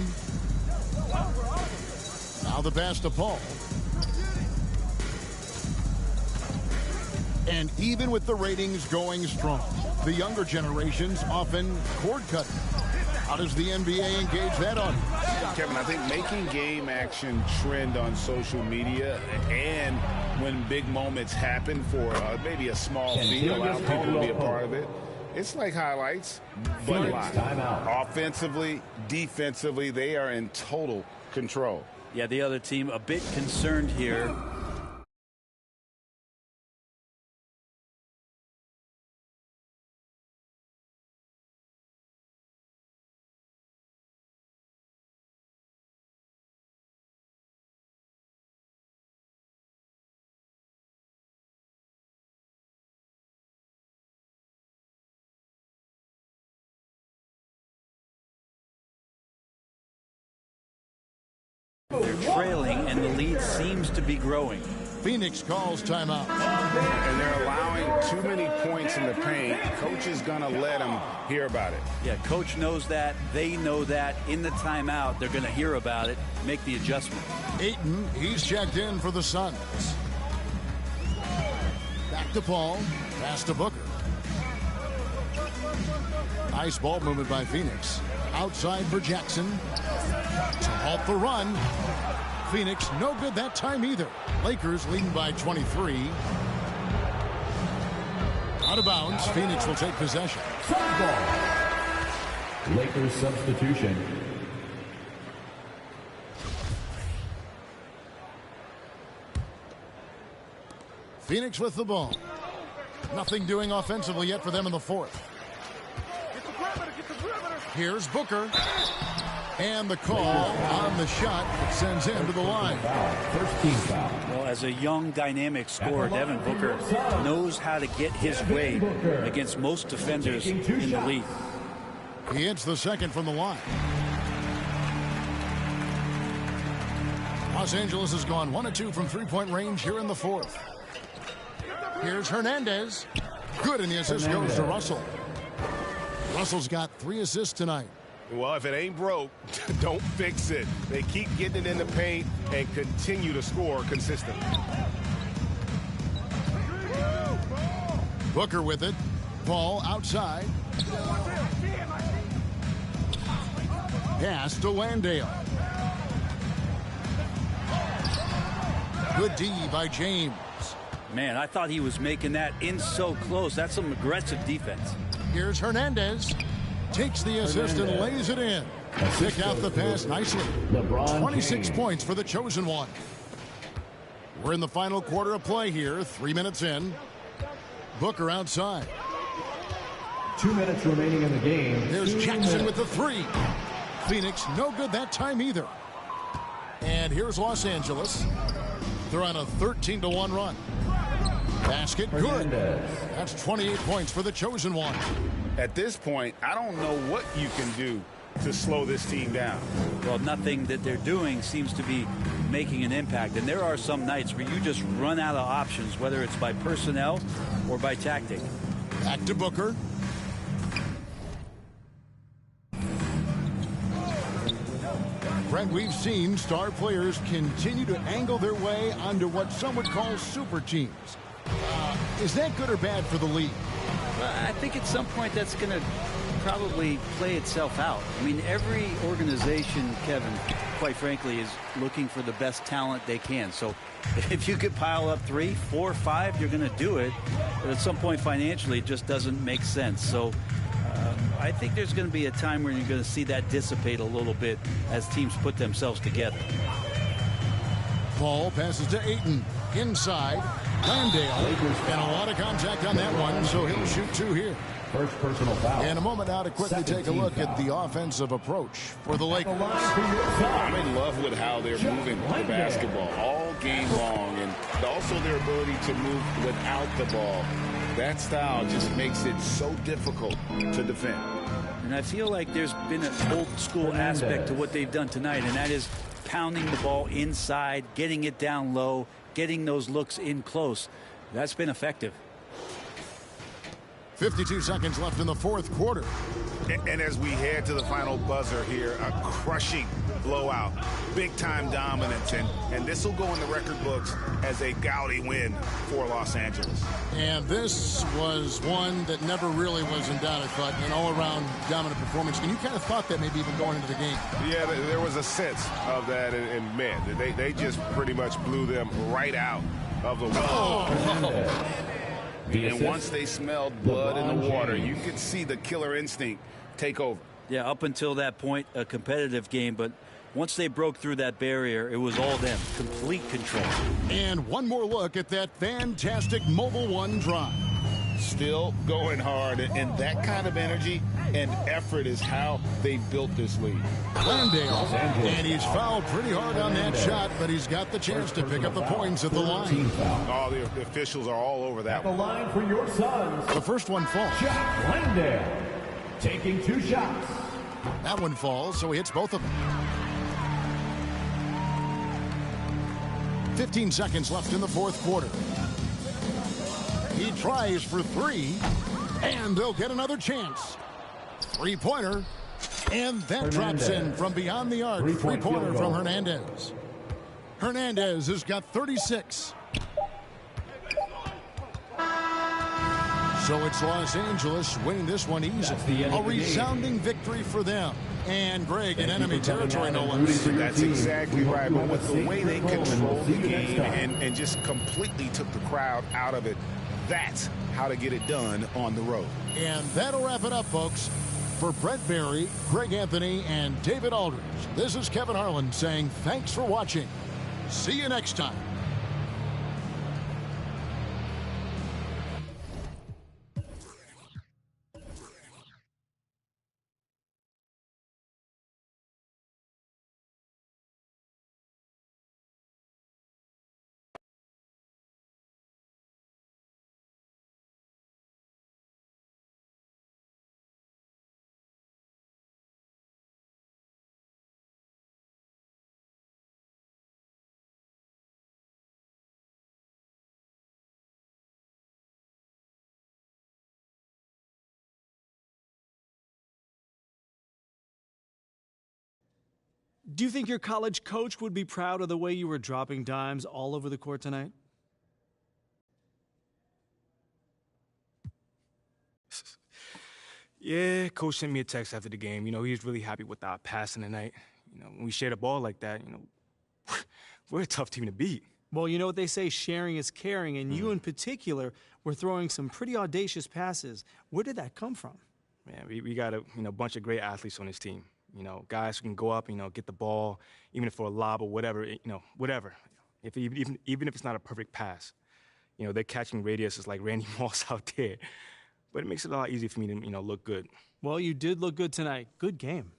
Now the pass to Paul. And even with the ratings going strong, the younger generations often cord cutting. How does the NBA engage that audience? Kevin, I think making game action trend on social media, and when big moments happen for maybe a small fee, allow people to be a part of it. It's like highlights, but live. Offensively, defensively, they are in total control. Yeah, the other team a bit concerned here. They're trailing, and the lead seems to be growing. Phoenix calls timeout. And they're allowing too many points in the paint. Coach is going to let them hear about it. Yeah, coach knows that. They know that. In the timeout, they're going to hear about it, make the adjustment. Ayton, he's checked in for the Suns. Back to Paul. Pass to Booker. Nice ball movement by Phoenix. Outside for Jackson. To halt the run. Phoenix no good that time either. Lakers leading by 23. Out of bounds. Phoenix will take possession. Lakers substitution. Phoenix with the ball. Nothing doing offensively yet for them in the 4th. Here's Booker. And the call on the shot sends him to the line. First team foul. Well, as a young, dynamic scorer, Devin Booker knows how to get his way against most defenders in the league. He hits the second from the line. Los Angeles has gone 1 of 2 from three-point range here in the fourth. Here's Hernandez. Good, and the assist goes to Russell. Russell's got 3 assists tonight. Well, if it ain't broke, don't fix it. They keep getting it in the paint and continue to score consistently. Booker with it. Ball outside. Pass to Landale. Good D by James. Man, I thought he was making that in so close. That's some aggressive defense. Here's Hernandez. Takes the assist and lays it in. Pick out the pass nicely. 26 points for the chosen one. We're in the final quarter of play here. 3 minutes in. Booker outside. 2 minutes remaining in the game. There's Jackson with the 3. Phoenix no good that time either. And here's Los Angeles. They're on a 13-1 run. Basket good. That's 28 points for the chosen one. At this point, I don't know what you can do to slow this team down. Well, nothing that they're doing seems to be making an impact. And there are some nights where you just run out of options, whether it's by personnel or by tactic. Back to Booker. Brent, we've seen star players continue to angle their way onto what some would call super teams. Is that good or bad for the league? I think at some point that's going to probably play itself out. I mean, every organization, Kevin, quite frankly, is looking for the best talent they can. So if you could pile up 3, 4, 5, you're going to do it. But at some point financially, it just doesn't make sense. So I think there's going to be a time where you're going to see that dissipate a little bit as teams put themselves together. Ball passes to Ayton. Inside. Landale. And a lot of contact on that one, so he'll shoot 2 here. First personal foul. And a moment now to quickly take a look at the offensive approach for the Lakers. I'm in love with how they're moving the basketball all game long, and also their ability to move without the ball. That style just makes it so difficult to defend. And I feel like there's been an old school aspect to what they've done tonight, and that is pounding the ball inside, getting it down low, getting those looks in close. That's been effective. 52 seconds left in the fourth quarter. And as we head to the final buzzer here, a crushing blowout, big-time dominance, and this will go in the record books as a gaudy win for Los Angeles. And this was one that never really was in doubt, I thought, an all-around dominant performance. And you kind of thought that maybe even going into the game. Yeah, there was a sense of that, and man, they just pretty much blew them right out of the water. And once they smelled blood in the water, you could see the killer instinct take over. Yeah, up until that point, a competitive game, but once they broke through that barrier, it was all them. Complete control. And one more look at that fantastic Mobile One drive. Still going hard, and that kind of energy and effort is how they built this league. Landale, and he's fouled pretty hard on that shot, but he's got the chance to pick up the points at the line. Oh, the officials are all over that. At the line for your Suns. The first one falls. Jack Landale taking 2 shots. That one falls, so he hits both of them. 15 seconds left in the fourth quarter. He tries for 3, and they'll get another chance. 3-pointer, and that drops in from beyond the arc. 3-pointer from Hernandez. Hernandez has got 36. So it's Los Angeles winning this one easily. A resounding victory for them. And Greg in enemy territory, no less. That's exactly right. But with the way they controlled the game and just completely took the crowd out of it, that's how to get it done on the road. And that'll wrap it up, folks. For Brent Barry, Greg Anthony, and David Aldridge, this is Kevin Harlan saying thanks for watching. See you next time. Do you think your college coach would be proud of the way you were dropping dimes all over the court tonight? Yeah, coach sent me a text after the game. You know, he was really happy with our passing tonight. You know, when we share the ball like that, you know, we're a tough team to beat. Well, you know what they say, sharing is caring, and you in particular were throwing some pretty audacious passes. Where did that come from? Man, we got a bunch of great athletes on this team. You know, guys who can go up, you know, get the ball, even if for a lob or whatever, you know, whatever. Even if it's not a perfect pass, you know, they're catching radiuses like Randy Moss out there. But it makes it a lot easier for me to, you know, look good. Well, you did look good tonight. Good game.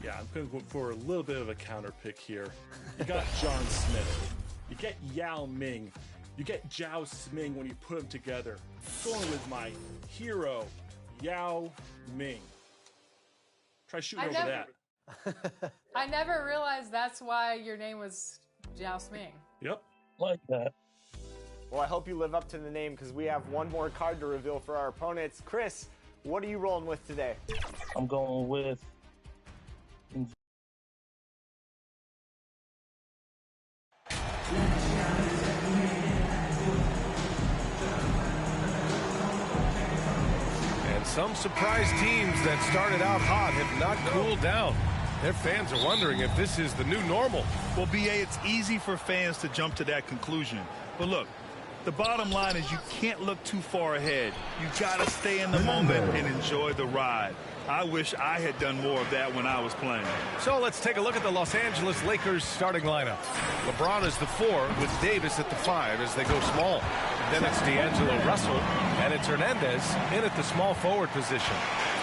Yeah, I'm going to go for a little bit of a counter pick here. You got John Smith. You get Yao Ming. You get Zhao Sming when you put them together. Going with my hero, Yao Ming. Try shooting over that. I never realized that's why your name was Zhao Sming. Yep. Like that. Well, I hope you live up to the name because we have one more card to reveal for our opponents. Chris, what are you rolling with today? I'm going with... And some surprise teams that started out hot have not cooled down. Their fans are wondering if this is the new normal. Well, BA, it's easy for fans to jump to that conclusion. But look, the bottom line is you can't look too far ahead. You got to stay in the moment and enjoy the ride. I wish I had done more of that when I was playing. So let's take a look at the Los Angeles Lakers starting lineup. LeBron is the 4 with Davis at the 5 as they go small. Then it's D'Angelo Russell and it's Hernandez in at the small forward position.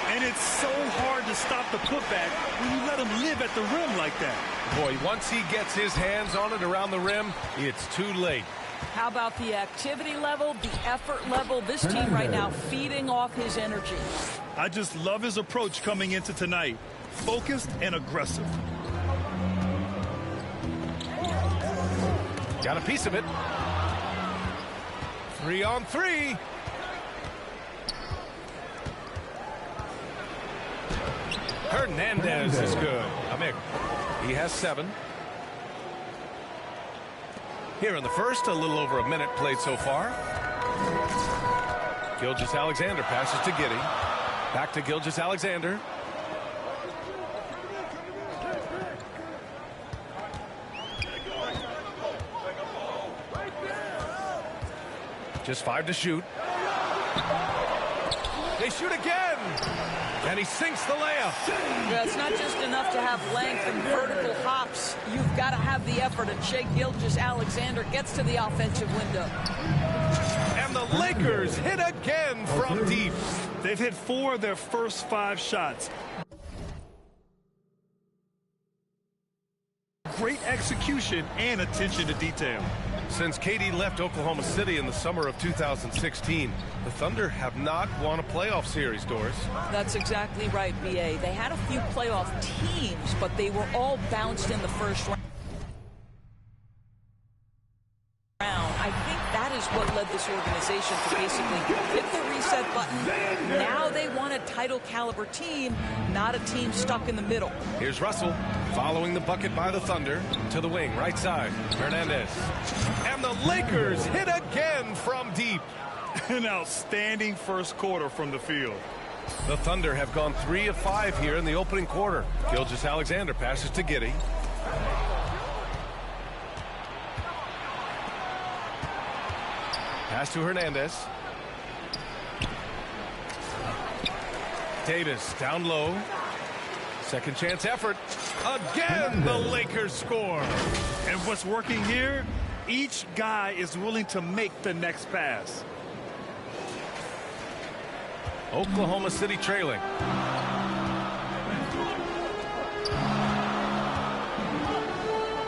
And it's so hard to stop the putback when you let him live at the rim like that. Boy, once he gets his hands on it around the rim, it's too late. How about the activity level, the effort level? This team right now feeding off his energy. I just love his approach coming into tonight. Focused and aggressive. Got a piece of it. 3 on 3. Hernandez is good. Amir, he has 7. Here in the first, a little over a minute played so far. Gilgeous-Alexander passes to Giddey. Back to Gilgeous-Alexander. Just 5 to shoot. They shoot again. And he sinks the layup. Yeah, it's not just enough to have length and vertical hops. You've got to have the effort, and Shai Gilgeous-Alexander gets to the offensive window. And the Lakers hit again from deep. They've hit 4 of their first 5 shots. Great execution and attention to detail. Since KD left Oklahoma City in the summer of 2016, the Thunder have not won a playoff series, Doris. That's exactly right, B.A. They had a few playoff teams, but they were all bounced in the first round. I think that is what led this organization to basically hit the reset button. Now they want a title caliber team, not a team stuck in the middle. Here's Russell following the bucket by the Thunder to the wing, right side. Hernandez. And the Lakers hit again from deep. An outstanding first quarter from the field. The Thunder have gone 3 of 5 here in the opening quarter. Gilgeous-Alexander passes to Giddey. Pass to Hernandez. Davis down low. Second chance effort. Again, the Lakers score. And what's working here? Each guy is willing to make the next pass. Oklahoma City trailing.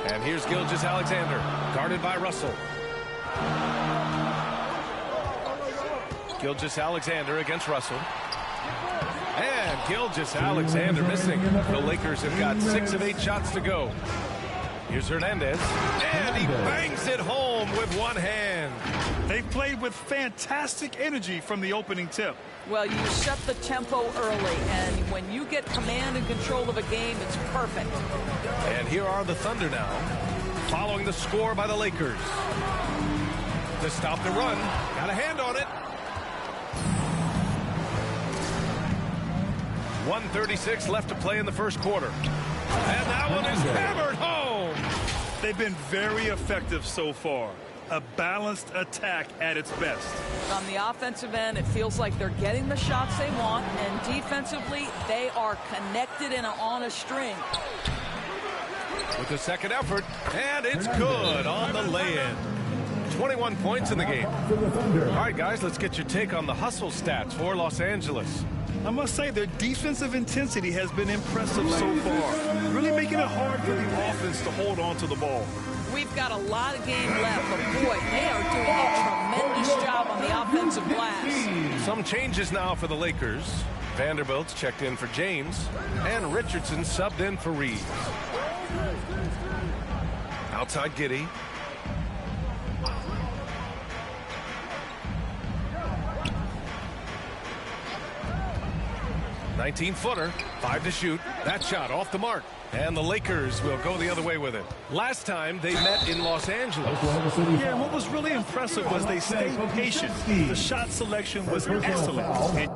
And here's Gilgeous-Alexander, guarded by Russell. Gilgeous-Alexander against Russell. And Gilgeous-Alexander missing. The Lakers have got 6 of 8 shots to go. Here's Hernandez. And he bangs it home with one hand. They played with fantastic energy from the opening tip. Well, you set the tempo early, and when you get command and control of a game, it's perfect. And here are the Thunder now, following the score by the Lakers. To stop the run, got a hand on it. 1:36 left to play in the first quarter. And that one is hammered home. They've been very effective so far. A balanced attack at its best. On the offensive end, it feels like they're getting the shots they want, and defensively, they are connected and on a string. With the second effort, and it's good on the lay-in. 21 points in the game. All right, guys, let's get your take on the hustle stats for Los Angeles. I must say their defensive intensity has been impressive so far, really making it hard for the offense to hold on to the ball. We've got a lot of game left, but boy, they are doing a tremendous job on the offensive glass. Some changes now for the Lakers. Vanderbilt's checked in for James, and Richardson subbed in for Reeves. Outside Giddey. "19-footer, 5 to shoot. That shot off the mark. And the Lakers will go the other way with it. Last time they met in Los Angeles. Yeah, what was really impressive was they stayed patient. The shot selection was excellent.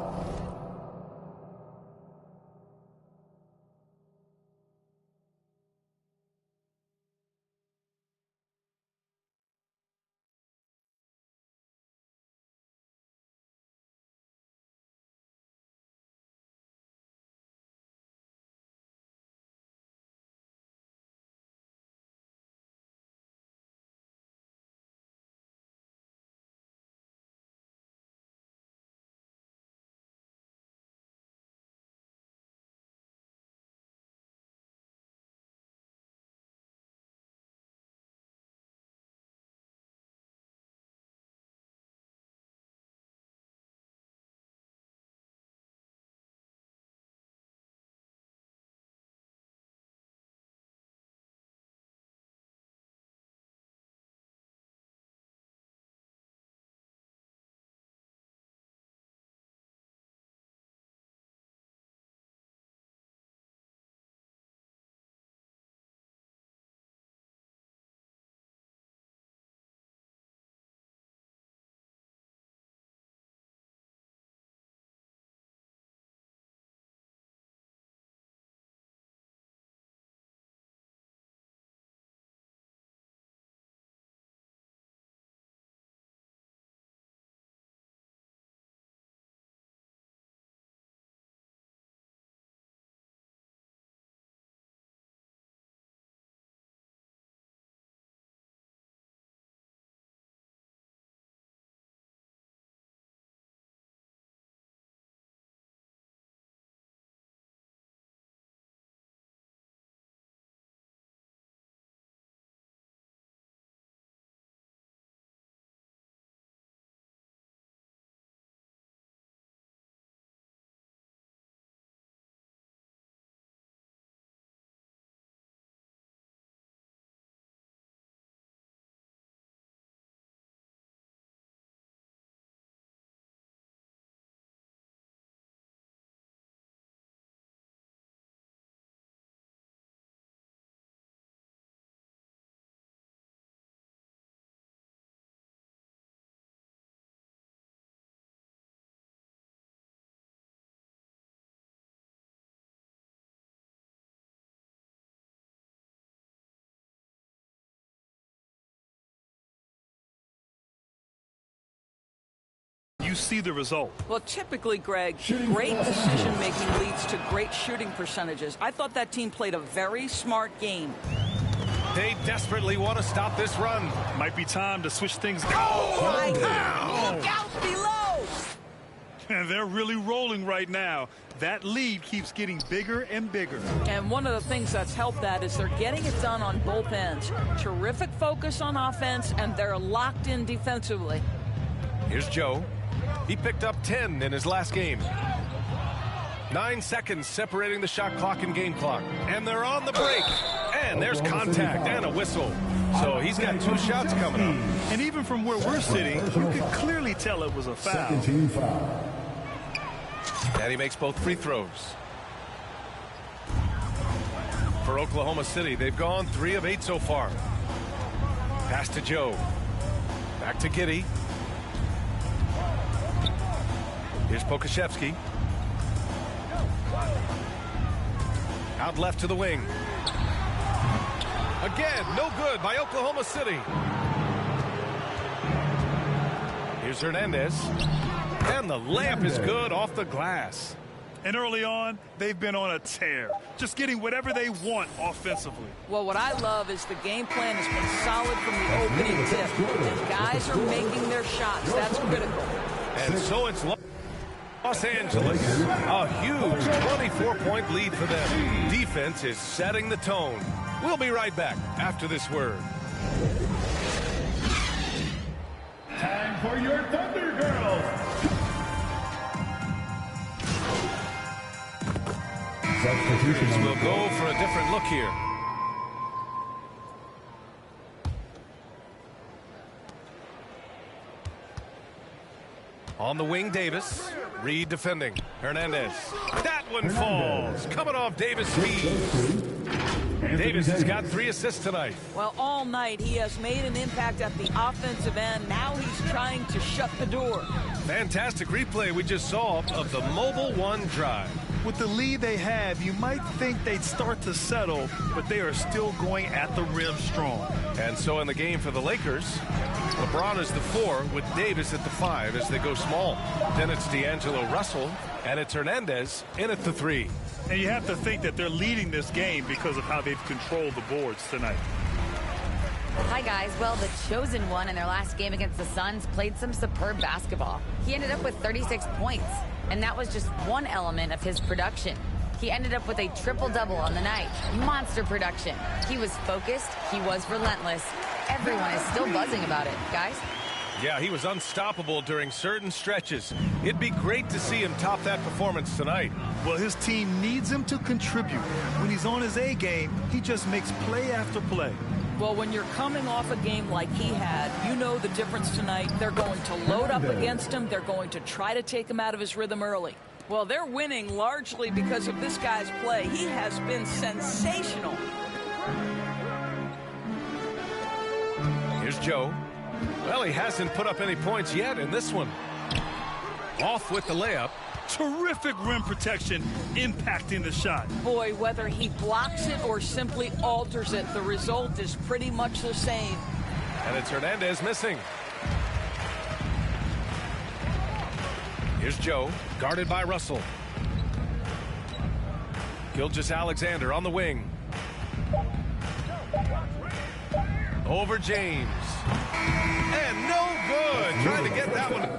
you see the result? Well, typically, Greg, great decision-making leads to great shooting percentages. I thought that team played a very smart game. They desperately want to stop this run. Might be time to switch things. Oh, my God! Look out below! And they're really rolling right now. That lead keeps getting bigger and bigger. And one of the things that's helped that is they're getting it done on both ends. Terrific focus on offense, and they're locked in defensively. Here's Joe. He picked up 10 in his last game. 9 seconds separating the shot clock and game clock. And they're on the break. And there's contact and a whistle. So he's got 2 shots coming up. And even from where we're sitting, you could clearly tell it was a foul. Second team foul. And he makes both free throws. For Oklahoma City, they've gone 3 of 8 so far. Pass to Joe. Back to Giddey. Here's Pokashevsky. Out left to the wing. Again, no good by Oklahoma City. Here's Hernandez. And the layup is good off the glass. And early on, they've been on a tear, just getting whatever they want offensively. Well, what I love is the game plan has been solid from the opening tip. The guys are making their shots. That's critical. And so it's Los Angeles. A huge 24-point lead for them. Defense is setting the tone. We'll be right back after this word. Time for your Thunder Girls. Substitutions will go for a different look here. On the wing, Davis. Reed defending. Hernandez. That one falls. Coming off Davis' feet. Davis has got 3 assists tonight. Well, all night he has made an impact at the offensive end. Now he's trying to shut the door. Fantastic replay we just saw of the Mobile One drive. With the lead they have, you might think they'd start to settle, but they are still going at the rim strong. And so in the game for the Lakers, LeBron is the 4 with Davis at the 5 as they go small. Then it's D'Angelo Russell, and it's Hernandez in at the 3. And you have to think that they're leading this game because of how they've controlled the boards tonight. Hi, guys. Well, the chosen one in their last game against the Suns played some superb basketball. He ended up with 36 points, and that was just one element of his production. He ended up with a triple-double on the night. Monster production. He was focused. He was relentless. Everyone is still buzzing about it, guys. Yeah, he was unstoppable during certain stretches. It'd be great to see him top that performance tonight. Well, his team needs him to contribute. When he's on his A game, he just makes play after play. Well, when you're coming off a game like he had, you know the difference tonight. They're going to load up against him. They're going to try to take him out of his rhythm early. Well, they're winning largely because of this guy's play. He has been sensational. Here's Joe. Well, he hasn't put up any points yet in this one. Off with the layup. Terrific rim protection impacting the shot. Boy, whether he blocks it or simply alters it, the result is pretty much the same. And it's Hernandez missing. Here's Joe, guarded by Russell. Gilgeous-Alexander on the wing. Over James. And no good. Trying to get that one.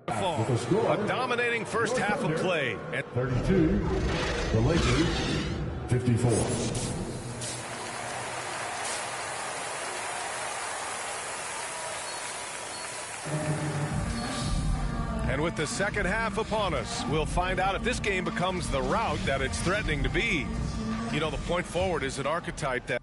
A dominating first half of play. At 32, the Lakers, 54. And with the second half upon us, we'll find out if this game becomes the rout that it's threatening to be. You know, the point forward is an archetype that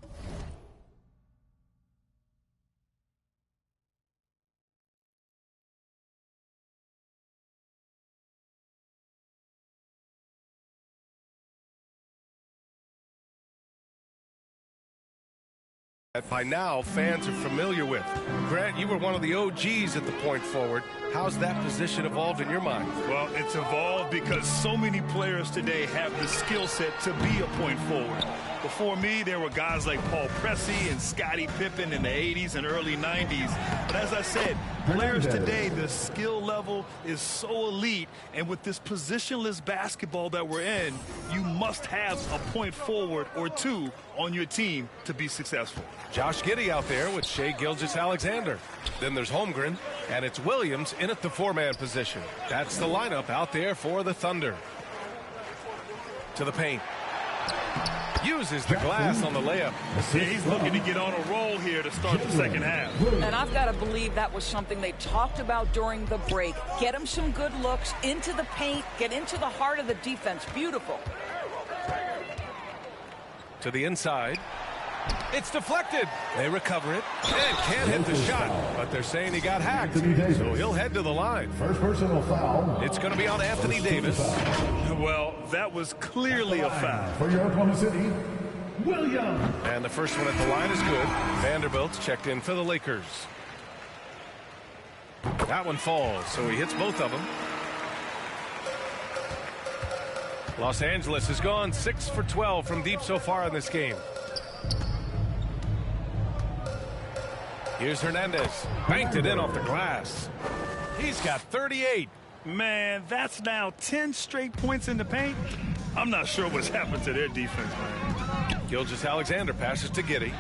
by now fans are familiar with. Grant, you were one of the OGs at the point forward. How's that position evolved in your mind? Well, it's evolved because so many players today have the skill set to be a point forward. Before me, there were guys like Paul Pressey and Scottie Pippen in the 80s and early 90s. But as I said, players today, the skill level is so elite. And with this positionless basketball that we're in, you must have a point forward or two on your team to be successful. Josh Giddey out there with Shai Gilgeous-Alexander. Then there's Holmgren, and it's Williams in at the four-man position. That's the lineup out there for the Thunder. To the paint. Uses the glass on the layup. Yeah, he's looking to get on a roll here to start the second half. And I've got to believe that was something they talked about during the break. Get him some good looks into the paint, get into the heart of the defense. Beautiful. To the inside. It's deflected. They recover it and can't hit the shot, but they're saying he got hacked, so he'll head to the line. First personal foul. It's going to be on Anthony Davis. Well, that was clearly a foul. For your Oklahoma City, Williams. And the first one at the line is good. Vanderbilt's checked in for the Lakers. That one falls, so he hits both of them. Los Angeles has gone 6 for 12 from deep so far in this game. Here's Hernandez. Banked it in off the glass. He's got 38. Man, that's now 10 straight points in the paint. I'm not sure what's happened to their defense, man. Gilgeous-Alexander passes to Giddey.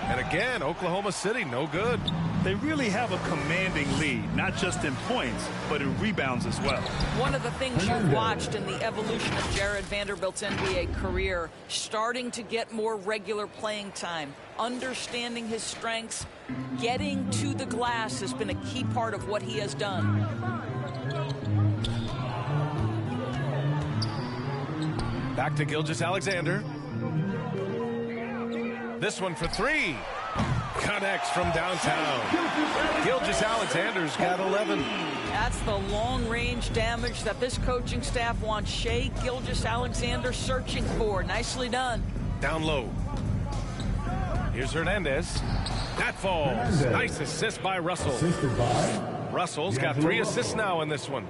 And again, Oklahoma City, no good. They really have a commanding lead, not just in points, but in rebounds as well. One of the things you've watched in the evolution of Jared Vanderbilt's NBA career, starting to get more regular playing time, understanding his strengths, getting to the glass has been a key part of what he has done. Back to Gilgeous-Alexander. This one for three. Connects from downtown. Gilgeous-Alexander's got 11. That's the long-range damage that this coaching staff wants Shai Gilgeous-Alexander searching for. Nicely done. Down low. Here's Hernandez. That falls. Nice assist by Russell. Russell's got 3 assists now in this one.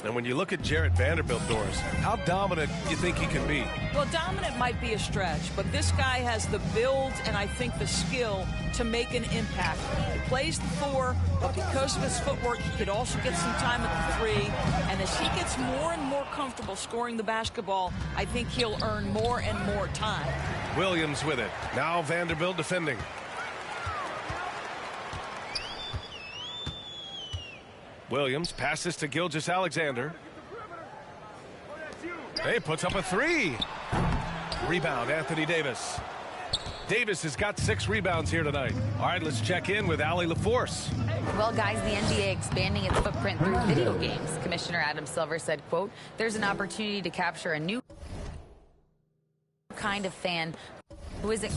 And when you look at Jarrett Vanderbilt, Doris, how dominant do you think he can be? Well, dominant might be a stretch, but this guy has the build and I think the skill to make an impact. He plays the 4, but because of his footwork, he could also get some time at the 3. And as he gets more and more comfortable scoring the basketball, I think he'll earn more and more time. Williams with it. Now Vanderbilt defending. Williams passes to Gilgeous-Alexander. He puts up a 3. Rebound, Anthony Davis. Davis has got 6 rebounds here tonight. All right, let's check in with Allie LaForce. Well, guys, the NBA expanding its footprint through video games. Commissioner Adam Silver said, quote, "There's an opportunity to capture a new kind of fan who isn't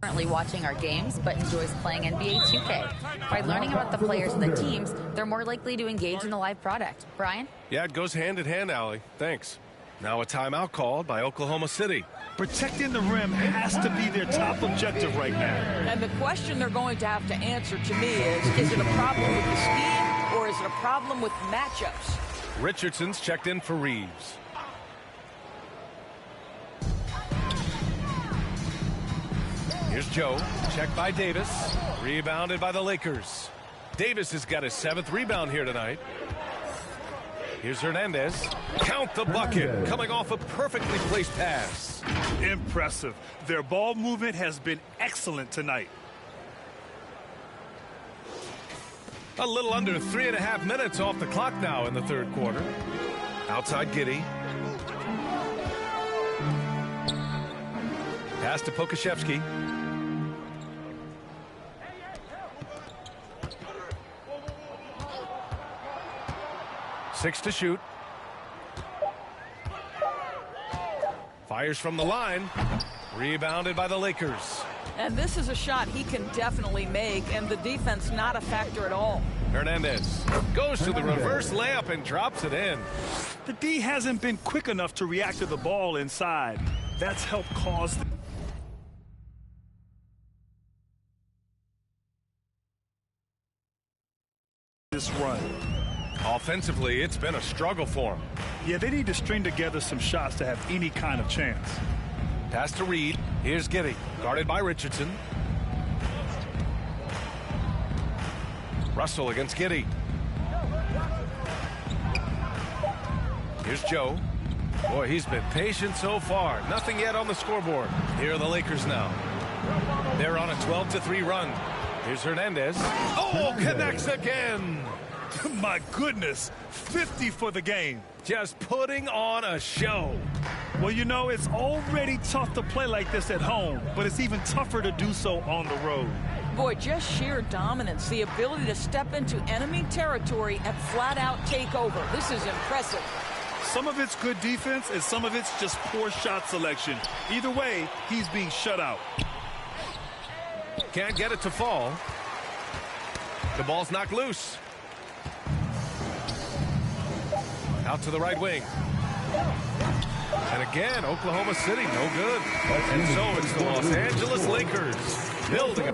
currently watching our games but enjoys playing NBA 2K. By learning about the players and the teams, they're more likely to engage in the live product." Brian? Yeah, it goes hand in hand, Allie. Thanks. Now a timeout called by Oklahoma City. Protecting the rim has to be their top objective right now. And the question they're going to have to answer to me is it a problem with the scheme or is it a problem with matchups? Richardson's checked in for Reeves. Here's Joe, checked by Davis, rebounded by the Lakers. Davis has got his 7th rebound here tonight. Here's Hernandez. Count the bucket, coming off a perfectly placed pass. Impressive. Their ball movement has been excellent tonight. A little under 3.5 minutes off the clock now in the 3rd quarter. Outside Giddey. Pass to Pokashevsky. Six to shoot. Fires from the line. Rebounded by the Lakers. And this is a shot he can definitely make, and the defense not a factor at all. Hernandez goes to the reverse layup and drops it in. The D hasn't been quick enough to react to the ball inside. That's helped cause this run. Offensively, it's been a struggle for him. Yeah, they need to string together some shots to have any kind of chance. Pass to Reed. Here's Giddey, guarded by Richardson. Russell against Giddey. Here's Joe. Boy, he's been patient so far. Nothing yet on the scoreboard. Here are the Lakers now. They're on a 12-3 run. Here's Hernandez. Oh, connects again. My goodness, 50 for the game. Just putting on a show. Well, you know, it's already tough to play like this at home, but it's even tougher to do so on the road. Boy, just sheer dominance, the ability to step into enemy territory and flat-out take over. This is impressive. Some of it's good defense, and some of it's just poor shot selection. Either way, he's being shut out. Can't get it to fall. The ball's knocked loose. Out to the right wing. And again, Oklahoma City, no good. And so it's the Los Angeles Lakers building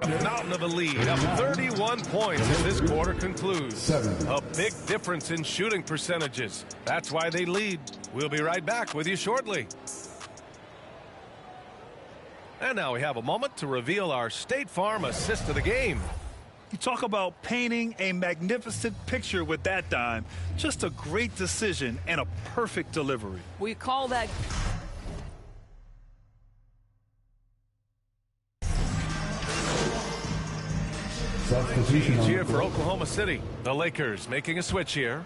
a mountain of a lead, up 31 points as this quarter concludes. A big difference in shooting percentages. That's why they lead. We'll be right back with you shortly. And now we have a moment to reveal our State Farm assist of the game. You talk about painting a magnificent picture with that dime. Just a great decision and a perfect delivery. We call that... Change here for Oklahoma City. The Lakers making a switch here.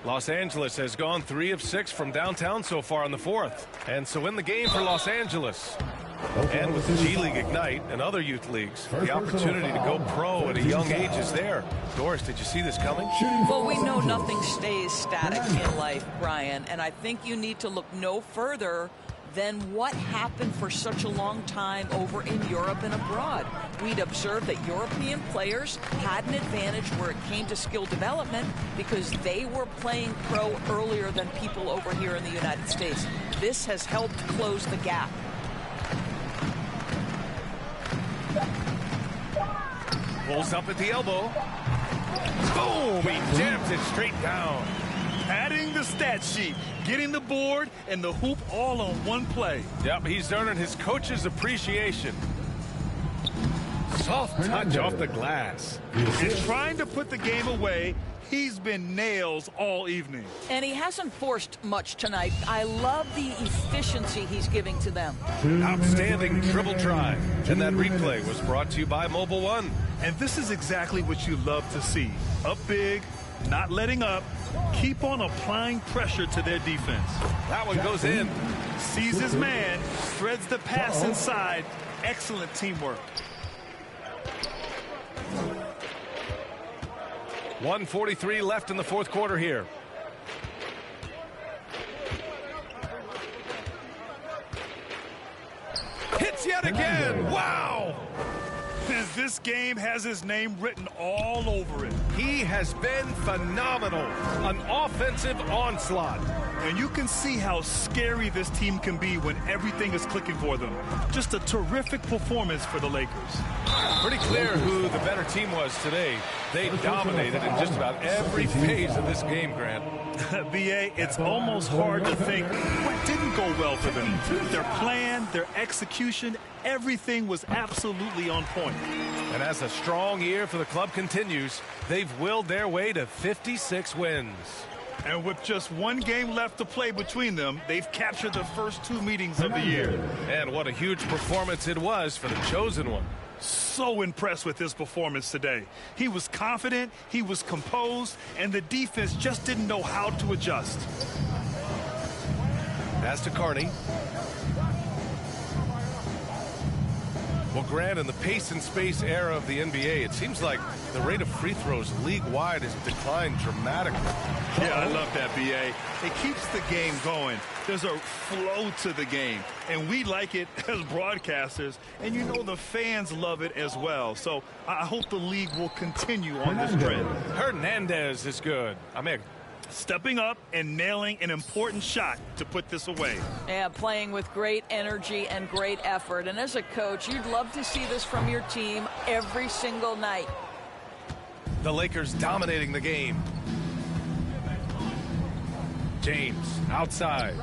Los Angeles has gone 3 of 6 from downtown so far in the fourth. And so in the game for Los Angeles. And with the G League Ignite and other youth leagues, the opportunity to go pro at a young age is there. Doris, did you see this coming? Well, we know nothing stays static in life, Brian, and I think you need to look no further than what happened for such a long time over in Europe and abroad. We'd observed that European players had an advantage where it came to skill development because they were playing pro earlier than people over here in the United States. This has helped close the gap. Pulls up at the elbow. Boom! He jams it straight down. Adding the stat sheet, getting the board and the hoop all on one play. Yep, he's earning his coach's appreciation. Soft touch off the glass. And trying to put the game away, he's been nails all evening. And he hasn't forced much tonight. I love the efficiency he's giving to them. Outstanding dribble drive. And that replay was brought to you by Mobile One. And this is exactly what you love to see. Up big, not letting up, keep on applying pressure to their defense. That one goes in. Sees his man, threads the pass inside. Excellent teamwork. 1:43 left in the fourth quarter here. Hits yet again. Wow! And this game has his name written all over it. He has been phenomenal. An offensive onslaught. And you can see how scary this team can be when everything is clicking for them. Just a terrific performance for the Lakers. Pretty clear who the better team was today. They dominated in just about every phase of this game, Grant. B.A., it's almost hard to think what didn't go well for them. Their plan, their execution, everything was absolutely on point. And as a strong year for the club continues, they've willed their way to 56 wins. And with just one game left to play between them, they've captured the first 2 meetings of the year. And what a huge performance it was for the chosen one. So impressed with his performance today. He was confident, he was composed, and the defense just didn't know how to adjust. Pass to Carney. Well, Grant, in the pace and space era of the NBA, it seems like the rate of free throws league-wide has declined dramatically. Yeah, I love that, B.A. It keeps the game going. There's a flow to the game, and we like it as broadcasters, and you know the fans love it as well. So I hope the league will continue on this trend. Hernandez is good. Stepping up and nailing an important shot to put this away. Yeah, playing with great energy and great effort. And as a coach, you'd love to see this from your team every single night. The Lakers dominating the game. James outside.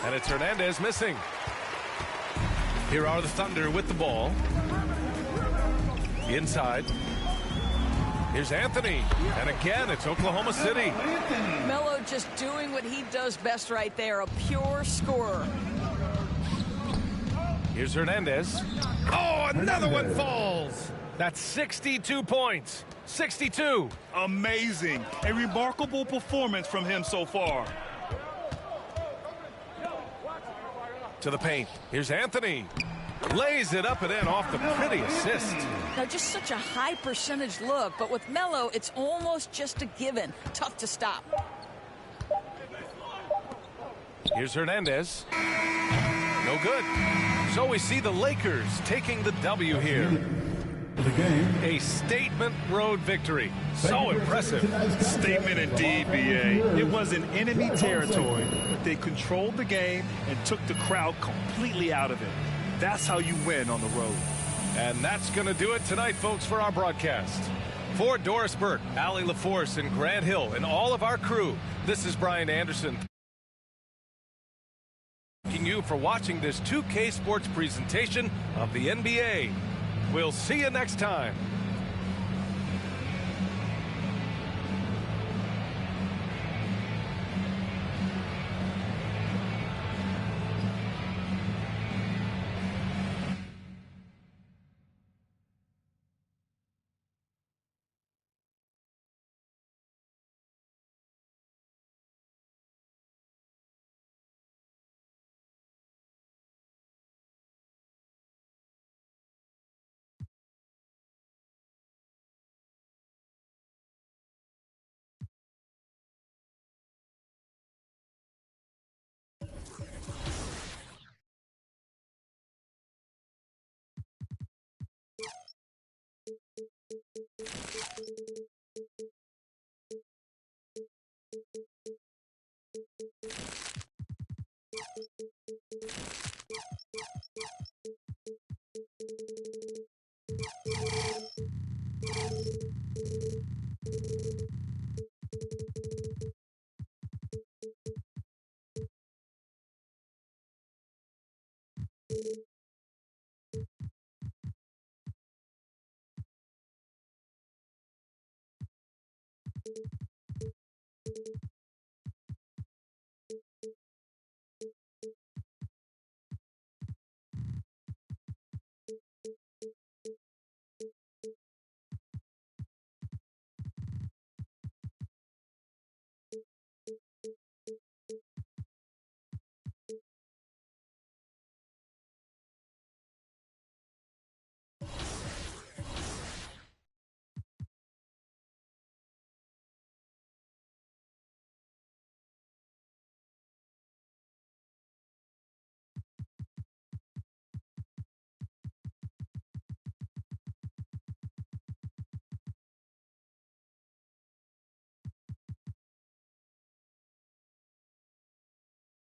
And it's Hernandez missing. Here are the Thunder with the ball. Inside. Here's Anthony. And again, it's Oklahoma City. Melo just doing what he does best right there, a pure scorer. Here's Hernandez. Oh, another one falls. That's 62 points. 62. Amazing. A remarkable performance from him so far. To the paint. Here's Anthony. Lays it up and in off the pretty assist. Now, just such a high percentage look, but with Melo, it's almost just a given. Tough to stop. Here's Hernandez. No good. So we see the Lakers taking the W here. A statement road victory. So impressive. Statement indeed, B.A. It was in enemy territory, but they controlled the game and took the crowd completely out of it. That's how you win on the road. And that's going to do it tonight, folks, for our broadcast. For Doris Burke, Allie LaForce, and Grant Hill, and all of our crew, this is Brian Anderson. Thanking you for watching this 2K Sports presentation of the NBA. We'll see you next time.